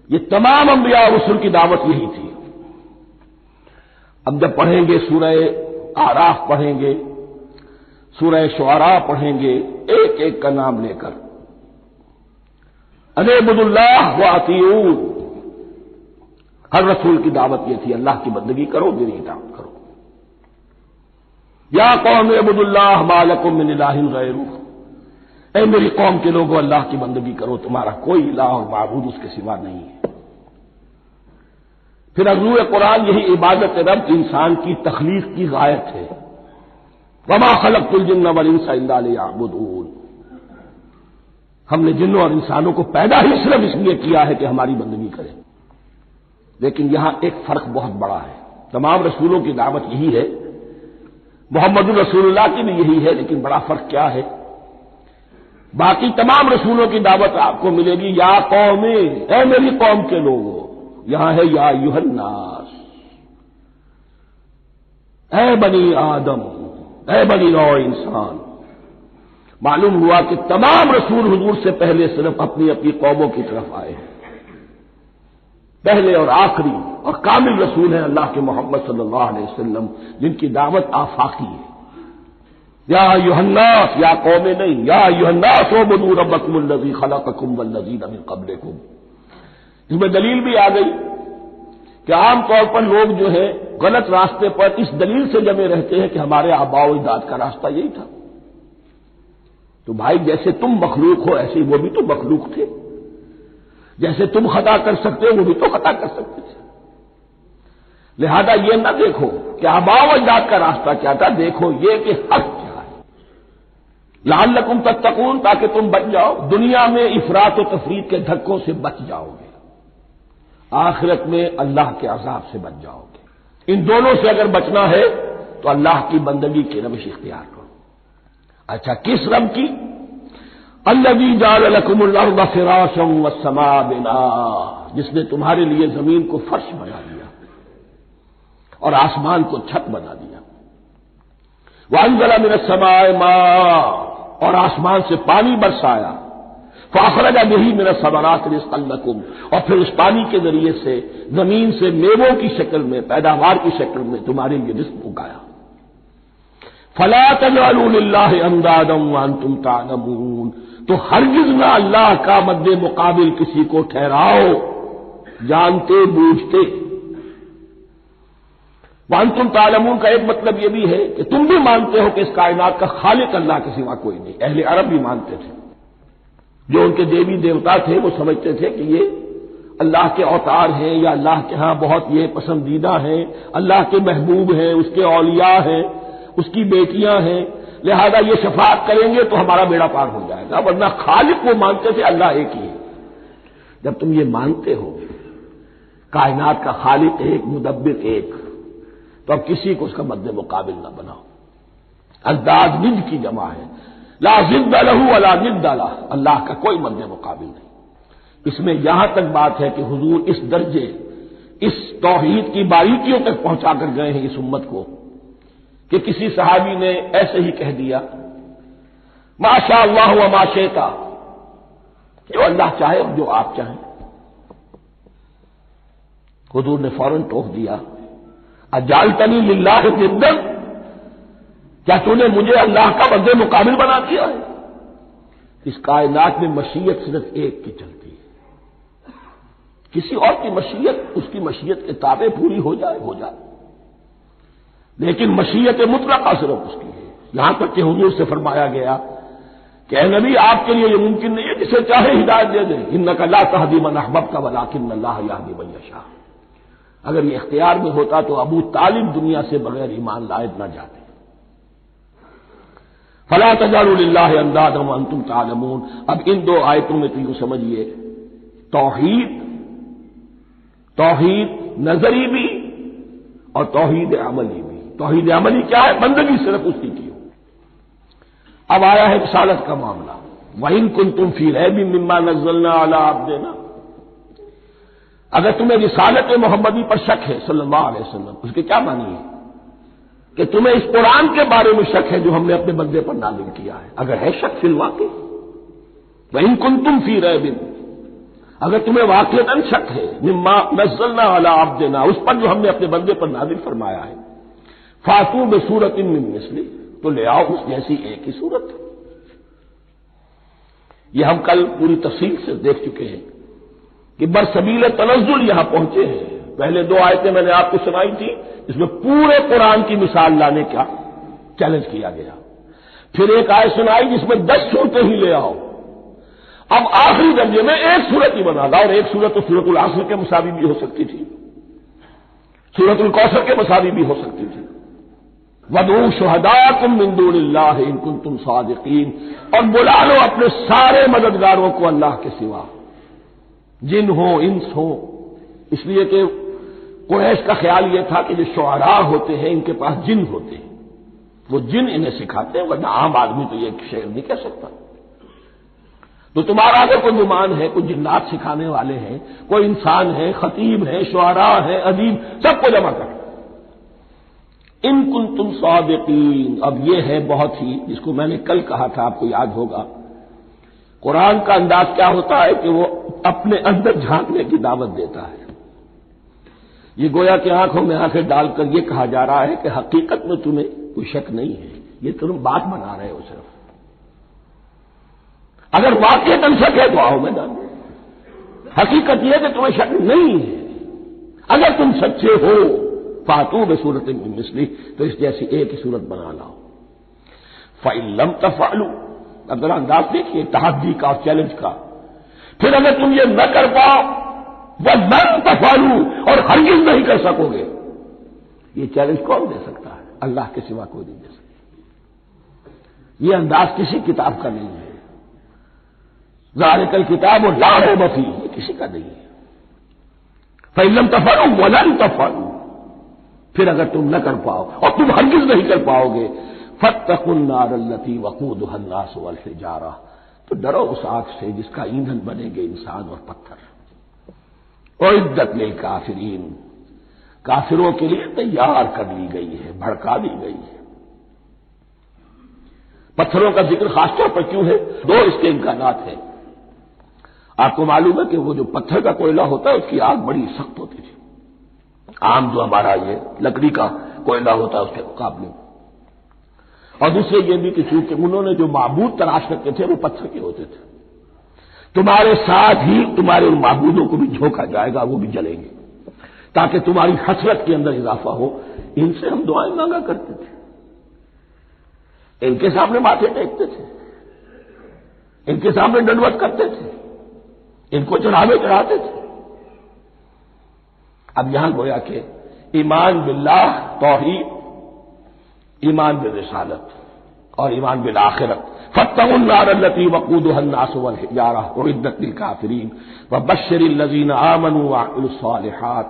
یہ تمام انبیاء اور رسل کی دعوت یہی تھی۔ اب جب پڑھیں گے سورہ اعراف پڑھیں گے، سورہ شعراء پڑھیں گے، ایک ایک کا نام لے کر ان اعبدوا اللہ واطیعون، ہر رسول کی دعوت یہ تھی اللہ کی بندگی کرو، میری اطاعت کرو۔ یا قوم اعبدوا اللہ ما لکم من الہ غیرہ، اے میری قوم کے لوگوں اللہ کی بندگی کرو، تمہارا کوئی الہ اور معبود اس کے سوا نہیں ہے۔ پھر عضو قرآن یہی عبادت رب انسان کی تخلیق کی غایت ہے، وما خلقت الجن والانس الا لیعبدون، ہم نے جنوں اور انسانوں کو پیدا ہی صرف اس لیے کیا ہے کہ ہماری بندگی کریں۔ لیکن یہاں ایک فرق بہت بڑا ہے، تمام رسولوں کی دعوت یہی ہے، محمد الرسول اللہ کی بھی یہی ہے، لیکن بڑا فرق کیا ہے؟ باقی تمام رسولوں کی دعوت آپ کو ملے گی یا قوم، اے میری قوم کے لوگوں، یہاں ہے یا ایھا الناس، اے بنی آدم، اے بنی نوع انسان۔ معلوم ہوا کہ تمام رسول حضور سے پہلے صرف اپنی اپنی قوموں کی طرف آئے ہیں، پہلے اور آخری اور کامل رسول ہیں اللہ کے محمد صلی اللہ علیہ وسلم، جن کی دعوت آفاقی ہے۔ یا ایھا الناس، یا قوم نہیں، یا ایھا الناس اعبدوا ربکم الذی خلقکم والذین من قبلکم۔ اس میں دلیل بھی آ گئی کہ عام طور پر لوگ جو ہے غلط راستے پر اس دلیل سے جمے رہتے ہیں کہ ہمارے آباء و اجداد کا راستہ یہی تھا۔ تو بھائی جیسے تم مخلوق ہو ایسے ہی وہ بھی تو مخلوق تھے، جیسے تم خطا کر سکتے ہو وہ بھی تو خطا کر سکتے تھے۔ لہذا یہ نہ دیکھو کہ آباء و اجداد کا راستہ کیا تھا، دیکھو یہ کہ حق کیا ہے، لعلکم تتقون، تاکہ تم بچ جاؤ، دنیا میں افراط و تفریط کے دھکوں سے بچ جاؤ گے، آخرت میں اللہ کے عذاب سے بچ جاؤ گے۔ ان دونوں سے اگر بچنا ہے تو اللہ کی بندگی کی روش اختیار کرو۔ اچھا کس رب کی؟ الذی جعل لکم الارض فراشا والسماء بناء، جس نے تمہارے لیے زمین کو فرش بنا دیا اور آسمان کو چھت بنا دیا۔ وانزل من السماء ماء، اور آسمان سے پانی برسایا، فاخرج به من الثمرات رزقا لکم، اور پھر اس پانی کے ذریعے سے زمین سے میووں کی شکل میں، پیداوار کی شکل میں تمہارے لیے رزق اگایا۔ فلا تجعلوا للہ اندادا وانتم تعلمون، تو ہرگز نہ اللہ کا مد مقابل کسی کو ٹھہراؤ جانتے بوجھتے۔ وانتم تعلمون کا ایک مطلب یہ بھی ہے کہ تم بھی مانتے ہو کہ اس کائنات کا خالق اللہ کے سوا کوئی نہیں، اہل عرب بھی مانتے تھے، جو ان کے دیوی دیوتا تھے وہ سمجھتے تھے کہ یہ اللہ کے اوتار ہیں یا اللہ کے ہاں بہت یہ پسندیدہ ہیں، اللہ کے محبوب ہیں، اس کے اولیاء ہیں، اس کی بیٹیاں ہیں، لہذا یہ شفاعت کریں گے تو ہمارا بیڑا پار ہو جائے گا، ورنہ خالق وہ مانتے تھے اللہ ایک ہی ہے۔ جب تم یہ مانتے ہو کائنات کا خالق ایک، مدبر ایک، تو اب کسی کو اس کا مد مقابل نہ بناؤ۔ انداز ند کی جمع ہے، لا ضد لہ ولا ند لہ، اللہ کا کوئی مد مقابل نہیں۔ اس میں یہاں تک بات ہے کہ حضور اس درجے، اس توحید کی باریکیوں تک پہنچا کر گئے ہیں اس امت کو کہ کسی صحابی نے ایسے ہی کہہ دیا ما شاء اللہ وما شئت، جو اللہ چاہے اور جو آپ چاہیں۔ حضور نے فوراً ٹوک دیا اجعلتنی للہ ندا، کیا تو نے مجھے اللہ کا مد مقابل بنا دیا ہے؟ اس کائنات میں مشیت صرف ایک کی چلتی ہے، کسی اور کی مشیت اس کی مشیت کے تابع پوری ہو جائے ہو جائے، لیکن مشیت مطلقہ صرف اس کی ہے۔ یہاں تک کہ حضور سے فرمایا گیا کہ اے نبی آپ کے لیے یہ ممکن نہیں ہے جسے چاہے ہدایت دے دیں، انک لا تہدی من احببت ولکن اللہ یہدی من یشاء۔ اگر یہ اختیار میں ہوتا تو ابو طالب دنیا سے بغیر ایمان لائے نہ جاتے۔ فلا تجعلوا للہ اندادا وانتم تعلمون۔ اب ان دو آیتوں میں تو یوں سمجھیے توحید نظری بھی اور توحید عملی بھی۔ توحید عملی کیا ہے؟ بندگی صرف اسی کی ہو۔ اب آیا ہے رسالت کا معاملہ، وَإِن كُنتُمْ فِي رَيْبٍ مِّمَّا نَزَّلْنَا عَلَىٰ عَبْدِنَا، اگر تمہیں رسالت محمدی پر شک ہے صلی اللہ علیہ وسلم، اس کے کیا معنی ہے کہ تمہیں اس قرآن کے بارے میں شک ہے جو ہم نے اپنے بندے پر نازل کیا ہے؟ اگر ہے شک فی الواقع، وَإِن كُنتُمْ فِي رَيْبٍ، اگر تمہیں واقعتاً شک ہے مما نزلنا علی عبدنا، اس پر جو ہم نے اپنے بندے پر نازل فرمایا ہے، فاتوا بسورۃ من مثلہ، تو لے آؤ اس جیسی ایک ہی صورت۔ یہ ہم کل پوری تفصیل سے دیکھ چکے ہیں کہ برسبیل تنزل یہاں پہنچے ہیں۔ پہلے دو آیتیں میں نے آپ کو سنائی تھی، اس میں پورے قرآن کی مثال لانے کا چیلنج کیا گیا۔ پھر ایک آیت سنائی جس میں 10 صورتیں ہی لے آؤ۔ اب آخری درجے میں ایک صورت ہی بنا لا، اور ایک صورت تو سورۃ العصر کے مساوی بھی ہو سکتی تھی، سورۃ الکوثر کے مساوی بھی ہو سکتی تھی۔ وَادْعُوا شُهَدَاءَكُم مِّن دُونِ اللَّهِ إِن كُنتُمْ صَادِقِينَ، اور بلا لو اپنے سارے مددگاروں کو اللہ کے سوا، جن ہو انس ہو، اس لیے کہ قریش کا خیال یہ تھا کہ جو شعراء ہوتے ہیں ان کے پاس جن ہوتے ہیں، وہ جن انہیں سکھاتے ہیں، ورنہ عام آدمی تو یہ شعر نہیں کہہ سکتا۔ تو تمہارا اگر کوئی گمان ہے، کوئی جنات سکھانے والے ہیں، کوئی انسان ہے، خطیب ہے، شعراء ہے، ادیب، سب کو جمع کر، ان کنتم صادقین۔ اب یہ ہے بہت ہی، جس کو میں نے کل کہا تھا، آپ کو یاد ہوگا، قرآن کا انداز کیا ہوتا ہے کہ وہ اپنے اندر جھانکنے کی دعوت دیتا ہے۔ یہ گویا کہ آنکھوں میں آنکھیں ڈال کر یہ کہا جا رہا ہے کہ حقیقت میں تمہیں کوئی شک نہیں ہے، یہ تم بات بنا رہے ہو صرف، اگر واقعتاً شک ہے تو آؤ میدان میں، حقیقت یہ ہے کہ تمہیں شک نہیں ہے، اگر تم سچے ہو فاتوا بسورۃ من مثلہ، تو اس جیسی ایک ہی صورت بنا لاؤ۔ فإن لم تفعلوا، اب ذرا انداز دیکھیے تحدی کا اور چیلنج کا، پھر اگر تم یہ نہ کر پاؤ وَلَن تَفْعَلُوا، اور ہرگز نہیں کر سکو گے، یہ چیلنج کون دے سکتا ہے؟ اللہ کے سوا کوئی نہیں دے سکتا۔ یہ انداز کسی کتاب کا نہیں ہے، ذالک الکتاب لا ریب فیہ، یہ کسی کا نہیں ہے۔ فإن لم تفعلوا وَلَن تَفْعَلُوا، پھر اگر تم نہ کر پاؤ اور تم ہرگز نہیں کر پاؤ گے، فاتقوا النار التي وقودها الناس والحجارہ، تو ڈرو اس آگ سے جس کا ایندھن بنے گے انسان اور پتھر۔ اعدت للکافرین، کافروں کے لیے تیار کر لی گئی ہے، بھڑکا دی گئی ہے۔ پتھروں کا ذکر خاص طور پر کیوں ہے؟ دو اس کے امکانات ہیں۔ آپ کو معلوم ہے کہ وہ جو پتھر کا کوئلہ ہوتا ہے اس کی آگ بڑی سخت ہوتی تھی، عام جو ہمارا یہ لکڑی کا کوئلہ ہوتا ہے اس کے مقابلے میں، اور دوسرے یہ بھی کہ چونکہ انہوں نے جو معبود تلاش کرتے تھے وہ پتھر کے ہوتے تھے، تمہارے ساتھ ہی تمہارے ان معبودوں کو بھی جھونکا جائے گا، وہ بھی جلیں گے، تاکہ تمہاری حسرت کے اندر اضافہ ہو۔ ان سے ہم دعائیں مانگا کرتے تھے، ان کے سامنے ماتھے ٹیکتے تھے، ان کے سامنے ڈنڈوت کرتے تھے، ان کو چڑھاوے چڑھاتے تھے۔ اب یہاں گویا کہ ایمان باللہ توحید، ایمان بالرسالت اور ایمان بالآخرت، فاتقوا النار التي وقودها الناس والحجارة اعدت للكافرين وبشر الذين آمنوا وعملوا الصالحات،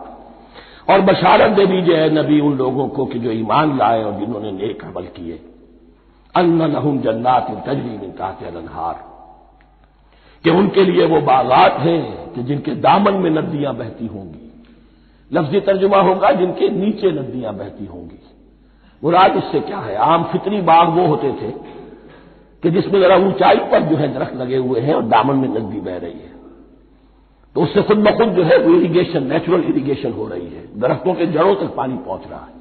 اور بشارت دے دیجئے اے نبی ان لوگوں کو کہ جو ایمان لائے اور جنہوں نے نیک عمل کیے، ان لهم جنات تجری من تحتها الانہار، کہ ان کے لیے وہ باغات ہیں کہ جن کے دامن میں ندیاں بہتی ہوں گی، لفظی ترجمہ ہوگا جن کے نیچے ندیاں بہتی ہوں گی۔ مراد اس سے کیا ہے؟ عام فطری باغ وہ ہوتے تھے کہ جس میں ذرا اونچائی پر جو ہے درخت لگے ہوئے ہیں اور دامن میں ندی بہ رہی ہے، تو اس سے خود بخود جو ہے وہ اریگیشن، نیچرل اریگیشن ہو رہی ہے، درختوں کے جڑوں تک پانی پہنچ رہا ہے۔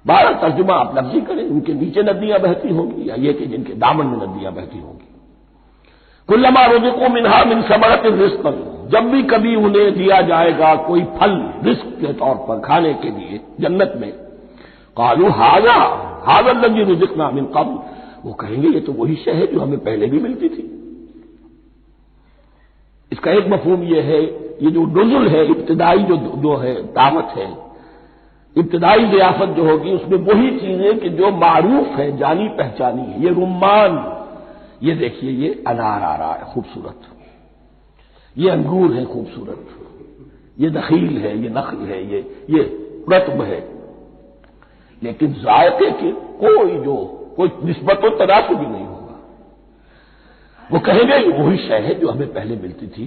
بارہ ترجمہ آپ لفظی کریں، ان کے نیچے ندیاں بہتی ہوں گی یا یہ کہ جن کے دامن میں ندیاں بہتی ہوں گی۔ کلما رزقوا منها من ثمرۃ رزقا، جب بھی کبھی انہیں دیا جائے گا کوئی پھل رزق کے طور پر کھانے کے لیے جنت میں، قالوا هذا الذي رزقنا من قبل، وہ کہیں گے یہ تو وہی شے ہے جو ہمیں پہلے بھی ملتی تھی۔ اس کا ایک مفہوم یہ ہے، یہ جو نزل ہے، ابتدائی جو ہے دعوت ہے، ابتدائی ضیافت جو ہوگی اس میں وہی چیزیں کہ جو معروف ہے، جانی پہچانی ہے۔ یہ رمان، یہ دیکھیے یہ انار آ رہا ہے خوبصورت، یہ انگور ہے خوبصورت، یہ نخیل ہے، یہ نخل ہے، یہ رطب ہے، لیکن ذائقے کی کوئی جو کوئی نسبت و تناسب بھی نہیں ہوگا. وہ کہیں گے یہ وہی شے ہے جو ہمیں پہلے ملتی تھی.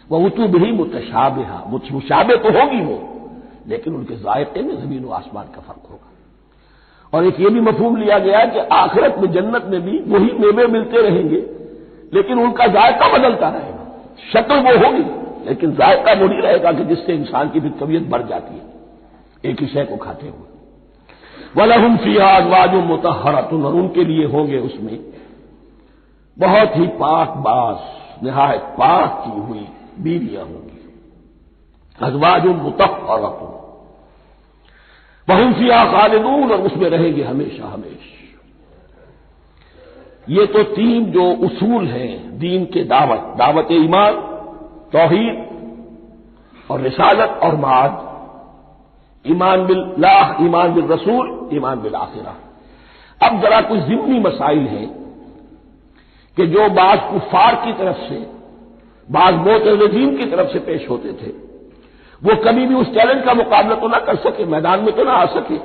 وہ اتو بھی متشابہہ، مشابہ تو ہوگی وہ، لیکن ان کے ذائقے میں زمین و آسمان کا فرق ہوگا. اور ایک یہ بھی مفہوم لیا گیا کہ آخرت میں جنت میں بھی وہی میوے ملتے رہیں گے، لیکن ان کا ذائقہ بدلتا رہے گا. شکل وہ ہوگی لیکن ذائقہ وہ نہیں رہے گا کہ جس سے انسان کی بھی طبیعت بڑھ جاتی ہے ایک ہی شے کو کھاتے ہوئے. وَلَهُمْ فِيهَا أَزْوَاجٌ مُطَهَّرَةٌ، اور ان کے لیے ہوں گے اس میں بہت ہی پاک باز، نہایت پاک کی ہوئی بیویاں ہوں گی. ازواج مطہرۃ وہم فیہا خالدون، اور اس میں رہیں گے ہمیشہ ہمیشہ. یہ تو تین جو اصول ہیں دین کے دعوت ایمان، توحید اور رسالت اور معاد، ایمان باللہ، ایمان بالرسول، ایمان بالآخرہ. اب ذرا کچھ ضمنی مسائل ہیں کہ جو بعض کفار کی طرف سے، بعض معتزلین کی طرف سے پیش ہوتے تھے، وہ کبھی بھی اس چیلنج کا مقابلہ تو نہ کر سکے، میدان میں تو نہ آ سکے.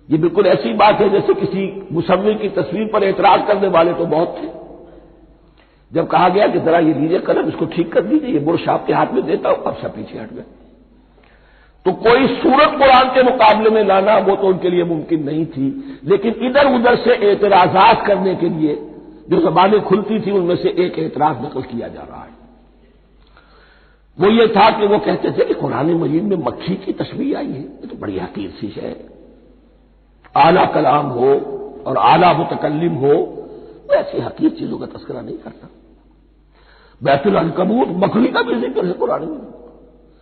یہ بالکل ایسی بات ہے جیسے کسی مصور کی تصویر پر اعتراض کرنے والے تو بہت تھے. جب کہا گیا کہ ذرا یہ لیجیے قلم، اس کو ٹھیک کر دیجیے، یہ برش آپ کے ہاتھ میں دیتا ہوں، اب سب پیچھے ہٹ گئے. تو کوئی صورت قرآن کے مقابلے میں لانا وہ تو ان کے لیے ممکن نہیں تھی، لیکن ادھر ادھر سے اعتراضات کرنے کے لیے جو زبانیں کھلتی تھی ان میں سے ایک اعتراض نقل کیا جا رہا ہے. وہ یہ تھا کہ وہ کہتے تھے کہ قرآن مجید میں مکھی کی تشبیہ آئی ہے، یہ تو بڑی حقیر سی ہے. اعلیٰ کلام ہو اور اعلیٰ متکلم ہو وہ ایسی حقیر چیزوں کا تذکرہ نہیں کرتا. بیت العنکبوت مکھی کا بھی ذکر ہے قرآن میں،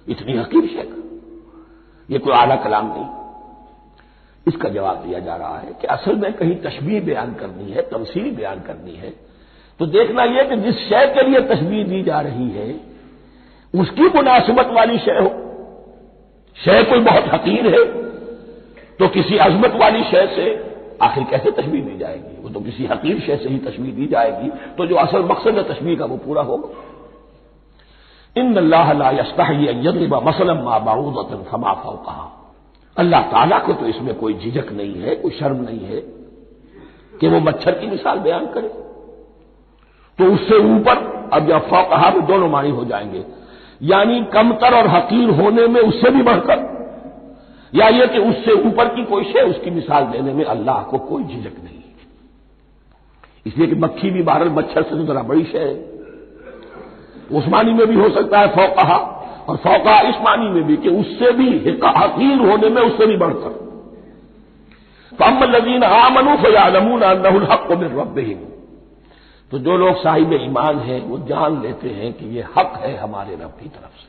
اتنی حقیر شے کا، یہ کوئی اعلیٰ کلام نہیں. اس کا جواب دیا جا رہا ہے کہ اصل میں کہیں تشبیہ بیان کرنی ہے، تمثیل بیان کرنی ہے، تو دیکھنا یہ کہ جس شے کے لیے تشبیہ دی جا رہی ہے اس کی مناسبت والی شے ہو. شے کوئی بہت حقیر ہے تو کسی عظمت والی شے سے آخر کیسے تشبیہ دی جائے گی؟ وہ تو کسی حقیر شے سے ہی تشبیہ دی جائے گی تو جو اصل مقصد ہے تشبیہ کا وہ پورا ہوگا. ان اللہ لا یستحیی ان یضرب مثلا ما بعوضۃ فما فوقها، اللہ تعالیٰ کو تو اس میں کوئی جھجک نہیں ہے، کوئی شرم نہیں ہے کہ وہ مچھر کی مثال بیان کرے. تو اس سے اوپر، اب یا فوقها میں دونوں معنی ہو جائیں گے، یعنی کمتر اور حقیر ہونے میں اس سے بھی بڑھ کر، یا یہ کہ اس سے اوپر کی کوئی شے اس کی مثال دینے میں اللہ کو کوئی جھجک نہیں. اس لیے کہ مکھی بھی بہرحال مچھر سے تو ذرا بڑی شے ہے. اس معنی میں بھی ہو سکتا ہے فوقها، اور فوقها اس معنی میں بھی کہ اس سے بھی حقیر ہونے میں اس سے بھی بڑھ کر. فَأَمَّا الَّذِينَ آمَنُوا فَيَعْلَمُونَ أَنَّهُ الْحَقُّ مِنْ رَبِّهِمْ، تو جو لوگ صاحب ایمان ہیں وہ جان لیتے ہیں کہ یہ حق ہے ہمارے رب کی طرف سے.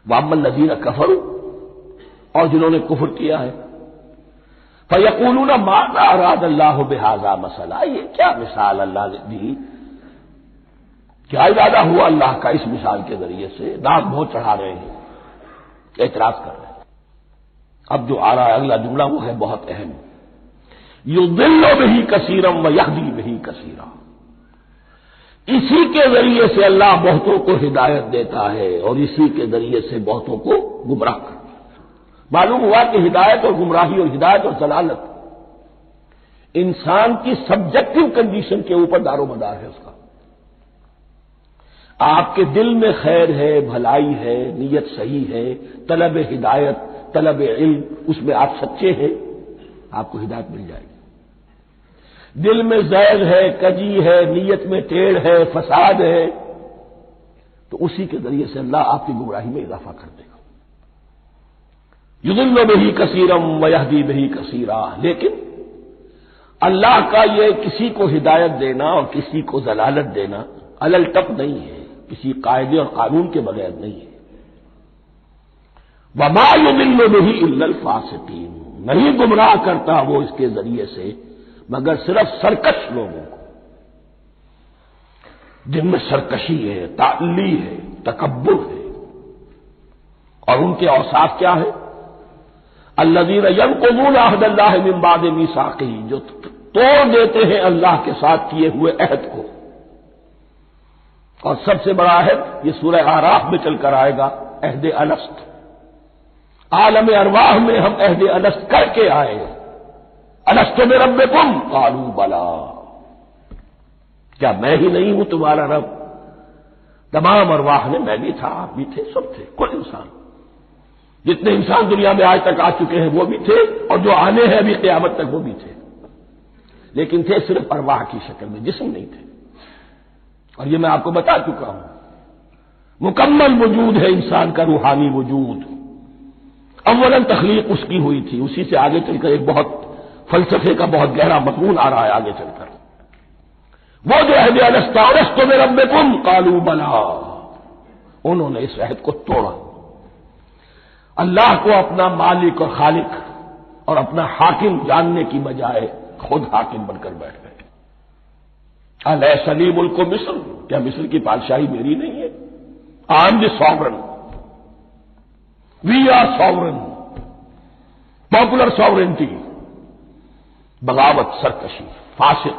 وَأَمَّا الَّذِينَ كَفَرُوا، اور جنہوں نے کفر کیا ہے، فَيَقُولُونَ مَاذَا أَرَادَ اللَّهُ بِهَذَا مَثَلًا، یہ کیا مثال اللہ نے دی، کیا ارادہ ہوا اللہ کا اس مثال کے ذریعے سے. ناک بہت چڑھا رہے ہیں، اعتراض کر رہے ہیں. اب جو آ رہا ہے اگلا جملہ وہ ہے بہت اہم، یضل بہ کثیرا ویہدی بہ کثیرا، اسی کے ذریعے سے اللہ بہتوں کو ہدایت دیتا ہے اور اسی کے ذریعے سے بہتوں کو گمراہ کرتا ہے. معلوم ہوا کہ ہدایت اور گمراہی اور ہدایت اور ضلالت انسان کی سبجیکٹو کنڈیشن کے اوپر دار و مدار ہے. اس کا آپ کے دل میں خیر ہے، بھلائی ہے، نیت صحیح ہے، طلب ہدایت، طلب علم، اس میں آپ سچے ہیں، آپ کو ہدایت مل جائے گی. دل میں زیغ ہے، کجی ہے، نیت میں ٹیڑھ ہے، فساد ہے، تو اسی کے ذریعے سے اللہ آپ کی گمراہی میں اضافہ کر دے گا. یضل بہ کثیرا ویہدی بہ کثیرا، لیکن اللہ کا یہ کسی کو ہدایت دینا اور کسی کو ضلالت دینا علل ٹپ نہیں ہے، کسی قاعدے اور قانون کے بغیر نہیں ہے. وما یضل بہ الا الفاسقین، نہیں گمراہ کرتا وہ اس کے ذریعے سے مگر صرف سرکش لوگوں کو، جن میں سرکشی ہے، تعلی ہے، تکبر ہے. اور ان کے اوصاف کیا ہے؟ الذین ینقضون عہد اللہ من بعد میثاقہ، جو توڑ دیتے ہیں اللہ کے ساتھ کیے ہوئے عہد کو. اور سب سے بڑا عہد یہ سورہ اعراف میں چل کر آئے گا، عہد الست. عالم ارواح میں ہم عہد الست کر کے آئے، الست بربکم قالوا بلا، کیا میں ہی نہیں ہوں تمہارا رب؟ تمام ارواح نے میں بھی تھا، آپ بھی تھے، سب تھے، کوئی انسان، جتنے انسان دنیا میں آج تک آ چکے ہیں وہ بھی تھے، اور جو آنے ہیں ابھی قیامت تک وہ بھی تھے، لیکن تھے صرف ارواح کی شکل میں، جسم نہیں تھے۔ اور یہ میں آپ کو بتا چکا ہوں، مکمل وجود ہے انسان کا روحانی وجود۔ اولاً تخلیق اس کی ہوئی تھی، اسی سے آگے چل کر ایک بہت فلسفے کا بہت گہرا مضمون آ رہا ہے آگے چل کر۔ وہ جو عہد الست بربکم قالوا بلا، انہوں نے اس عہد کو توڑا، اللہ کو اپنا مالک اور خالق اور اپنا حاکم جاننے کی بجائے خود حاکم بن کر بیٹھ گئے۔ الیس لی ملک مصر، کیا مصر کی بادشاہی میری نہیں ہے؟ I am the sovereign, we are sovereign, popular sovereignty, بغاوت، سرکشی، فاسق۔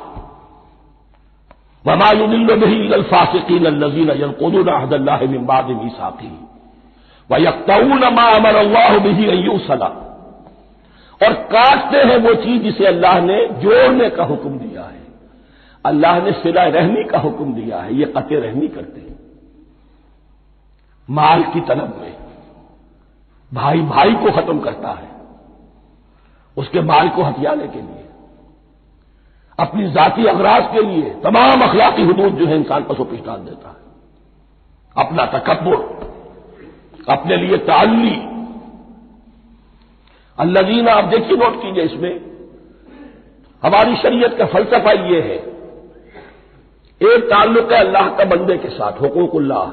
وما يضل به الا الفاسقين الذين ينقضون عهد الله من بعد ميثاقه ويقطعون ما امر الله به ان يوصل، اور کاٹتے ہیں وہ چیز جسے اللہ نے جوڑنے کا حکم دیا ہے، اللہ نے صلہ رحمی کا حکم دیا ہے، یہ قطع رحمی کرتے ہیں مال کی طلب میں، بھائی بھائی کو ختم کرتا ہے اس کے مال کو ہتھیانے کے لیے، اپنی ذاتی اغراض کے لیے تمام اخلاقی حدود جو ہے انسان پسو پیش ڈال دیتا ہے، اپنا تکبر، اپنے لیے تعلی۔ الذین، آپ دیکھیے نوٹ کیجئے، اس میں ہماری شریعت کا فلسفہ یہ ہے، ایک تعلق ہے اللہ کا بندے کے ساتھ، حقوق اللہ،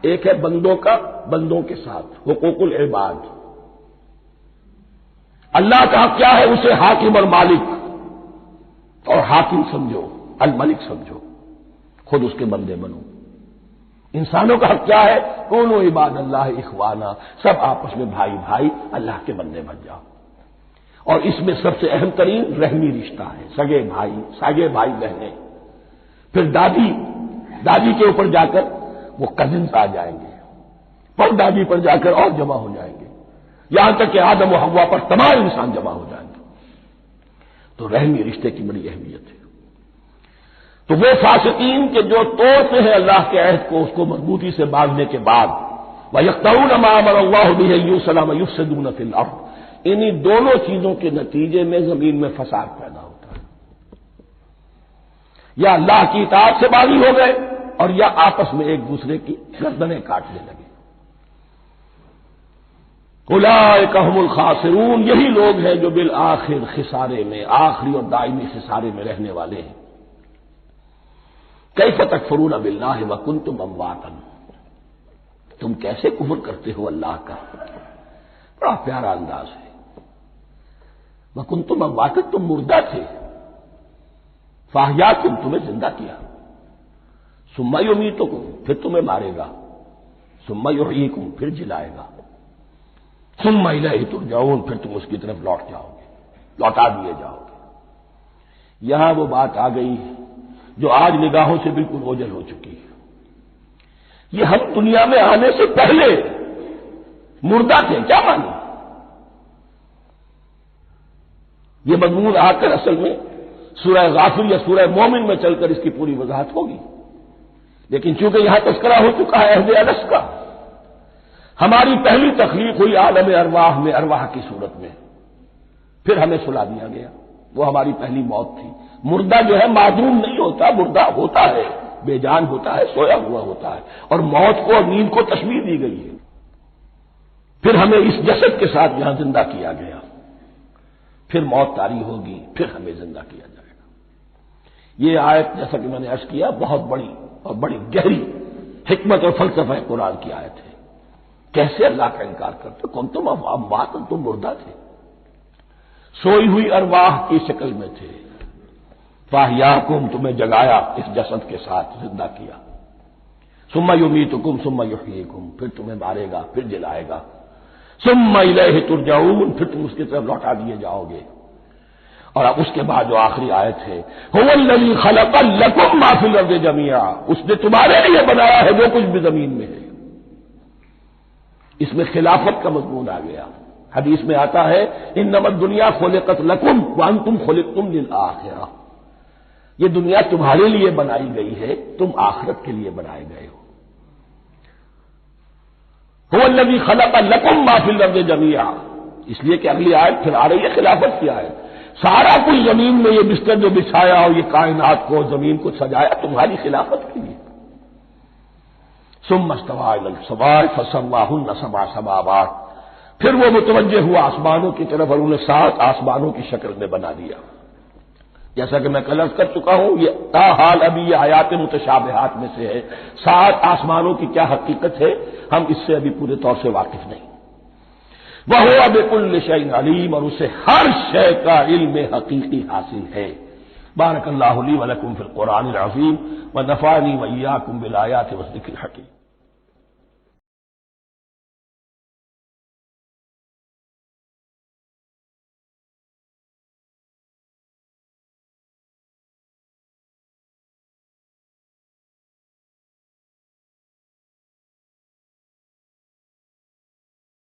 ایک ہے بندوں کا بندوں کے ساتھ، حقوق العباد۔ اللہ کا حق کیا ہے؟ اسے حاکم اور مالک، اور حاکم سمجھو، الملک سمجھو، خود اس کے بندے بنو۔ انسانوں کا حق کیا ہے؟ کونوا عباد اللہ اخوانا، سب آپس میں بھائی بھائی اللہ کے بندے بن جاؤ۔ اور اس میں سب سے اہم ترین رحمی رشتہ ہے، سگے بھائی، سگے بھائی بہنیں، پھر دادی کے اوپر جا کر وہ کزنز آ جائیں گے، پر دادی پر جا کر اور جمع ہو جائیں گے، یہاں تک کہ آدم و حوا پر تمام انسان جمع ہو جائیں گے۔ تو رحمی رشتے کی بڑی اہمیت ہے۔ تو وہ فاسقین کے جو توڑتے ہیں اللہ کے عہد کو، اس کو مضبوطی سے باندھنے کے بعد، وَيَقْطَعُونَ مَا أَمَرَ اللَّهُ بِهِ أَن يُوصَلَ وَيُفْسِدُونَ فِي الْأَرْضِ، انہی دونوں چیزوں کے نتیجے میں زمین میں فساد پیدا ہوتا ہے، یا اللہ کی اطاعت سے باغی ہو گئے اور یا آپس میں ایک دوسرے کی گردنیں کاٹنے لگے۔ اولئک هم الخاسرون، یہی لوگ ہیں جو بالآخر خسارے میں، آخری اور دائمی خسارے میں رہنے والے ہیں۔ کیف تکفرون باللہ وکنتم امواتا، تم کیسے کفر کرتے ہو اللہ کا؟ بڑا پیارا انداز ہے، وکنتم امواتا، تم مردہ تھے، فاحیاکم، تمہیں زندہ کیا، ثم یمیتکم، پھر تمہیں مارے گا، ثم یحییکم، پھر جلائے گا، ثم الیہ ترجعون، پھر تم اس کی طرف لوٹ جاؤ گے، لوٹا دیے جاؤ گے۔ یہاں وہ بات آ گئی جو آج نگاہوں سے بالکل اوجھل ہو چکی ہے، یہ ہم دنیا میں آنے سے پہلے مردہ تھے، کیا مانے؟ یہ مضمون آ کر اصل میں سورہ غافر یا سورہ مومن میں چل کر اس کی پوری وضاحت ہوگی، لیکن چونکہ یہاں تذکرہ ہو چکا ہے عہد الست کا، ہماری پہلی تخلیق ہوئی عالم ارواح میں، ارواح کی صورت میں، پھر ہمیں سلا دیا گیا، وہ ہماری پہلی موت تھی۔ مردہ جو ہے معدوم نہیں ہوتا، مردہ ہوتا ہے، بے جان ہوتا ہے، سویا ہوا ہوتا ہے، اور موت کو اور نیند کو تشبیہ دی گئی ہے۔ پھر ہمیں اس جسد کے ساتھ یہاں زندہ کیا گیا، پھر موت طاری ہوگی، پھر ہمیں زندہ کیا جائے گا۔ یہ آیت جیسا کہ میں نے عرض کیا بہت بڑی اور بڑی گہری حکمت اور فلسفہ قرآن کی آیت ہے۔ کیسے اللہ کا انکار کرتے؟ کون تم اموات، تم مردہ تھے، سوئی ہوئی ارواح کی شکل میں تھے، فاحیاکم، تمہیں جگایا اس جسد کے ساتھ، زندہ کیا، ثم یمیتکم ثم یحییکم، پھر تمہیں مارے گا، پھر جلائے گا، ثم الیہ ترجعون، پھر تم اس کی طرف لوٹا دیے جاؤ گے۔ اور اب اس کے بعد جو آخری آیت ہے، هو الذی خلق لکم ما فی الارض جمیعا، اس نے تمہارے لیے بنایا ہے جو کچھ بھی زمین میں ہے۔ اس میں خلافت کا مضمون آ گیا، حدیث میں آتا ہے انما الدنیا خلقت لکم وانتم خلقتم للآخرہ، یہ دنیا تمہارے لیے بنائی گئی ہے، تم آخرت کے لیے بنائے گئے ہو۔ هو الذی خلق لکم ما فی الارض جمیعا، اس لیے کہ اگلی آیت پھر آ رہی ہے خلافت کی آیت، سارا کچھ زمین میں یہ بستر جو بچھایا اور یہ کائنات کو زمین کو سجایا تمہاری خلافت کے لیے۔ ثم استوى الى السماء فسواهن سبع سماوات، پھر وہ متوجہ ہوا آسمانوں کی طرف اور انہیں 7 آسمانوں کی شکل میں بنا دیا۔ جیسا کہ میں کل عرض کر چکا ہوں، یہ تاحال ابھی یہ آیات متشابہات میں سے ہے، 7 آسمانوں کی کیا حقیقت ہے ہم اس سے ابھی پورے طور سے واقف نہیں۔ وَهُوَ بِكُلِّ شَيْءٍ عَلِيمٌ، اور اسے ہر شے کا علم حقیقی حاصل ہے۔ بارک اللہ لی ولکم فی القرآن العظیم ونفعنی وإیاکم بالآیات والذکر الحکیم۔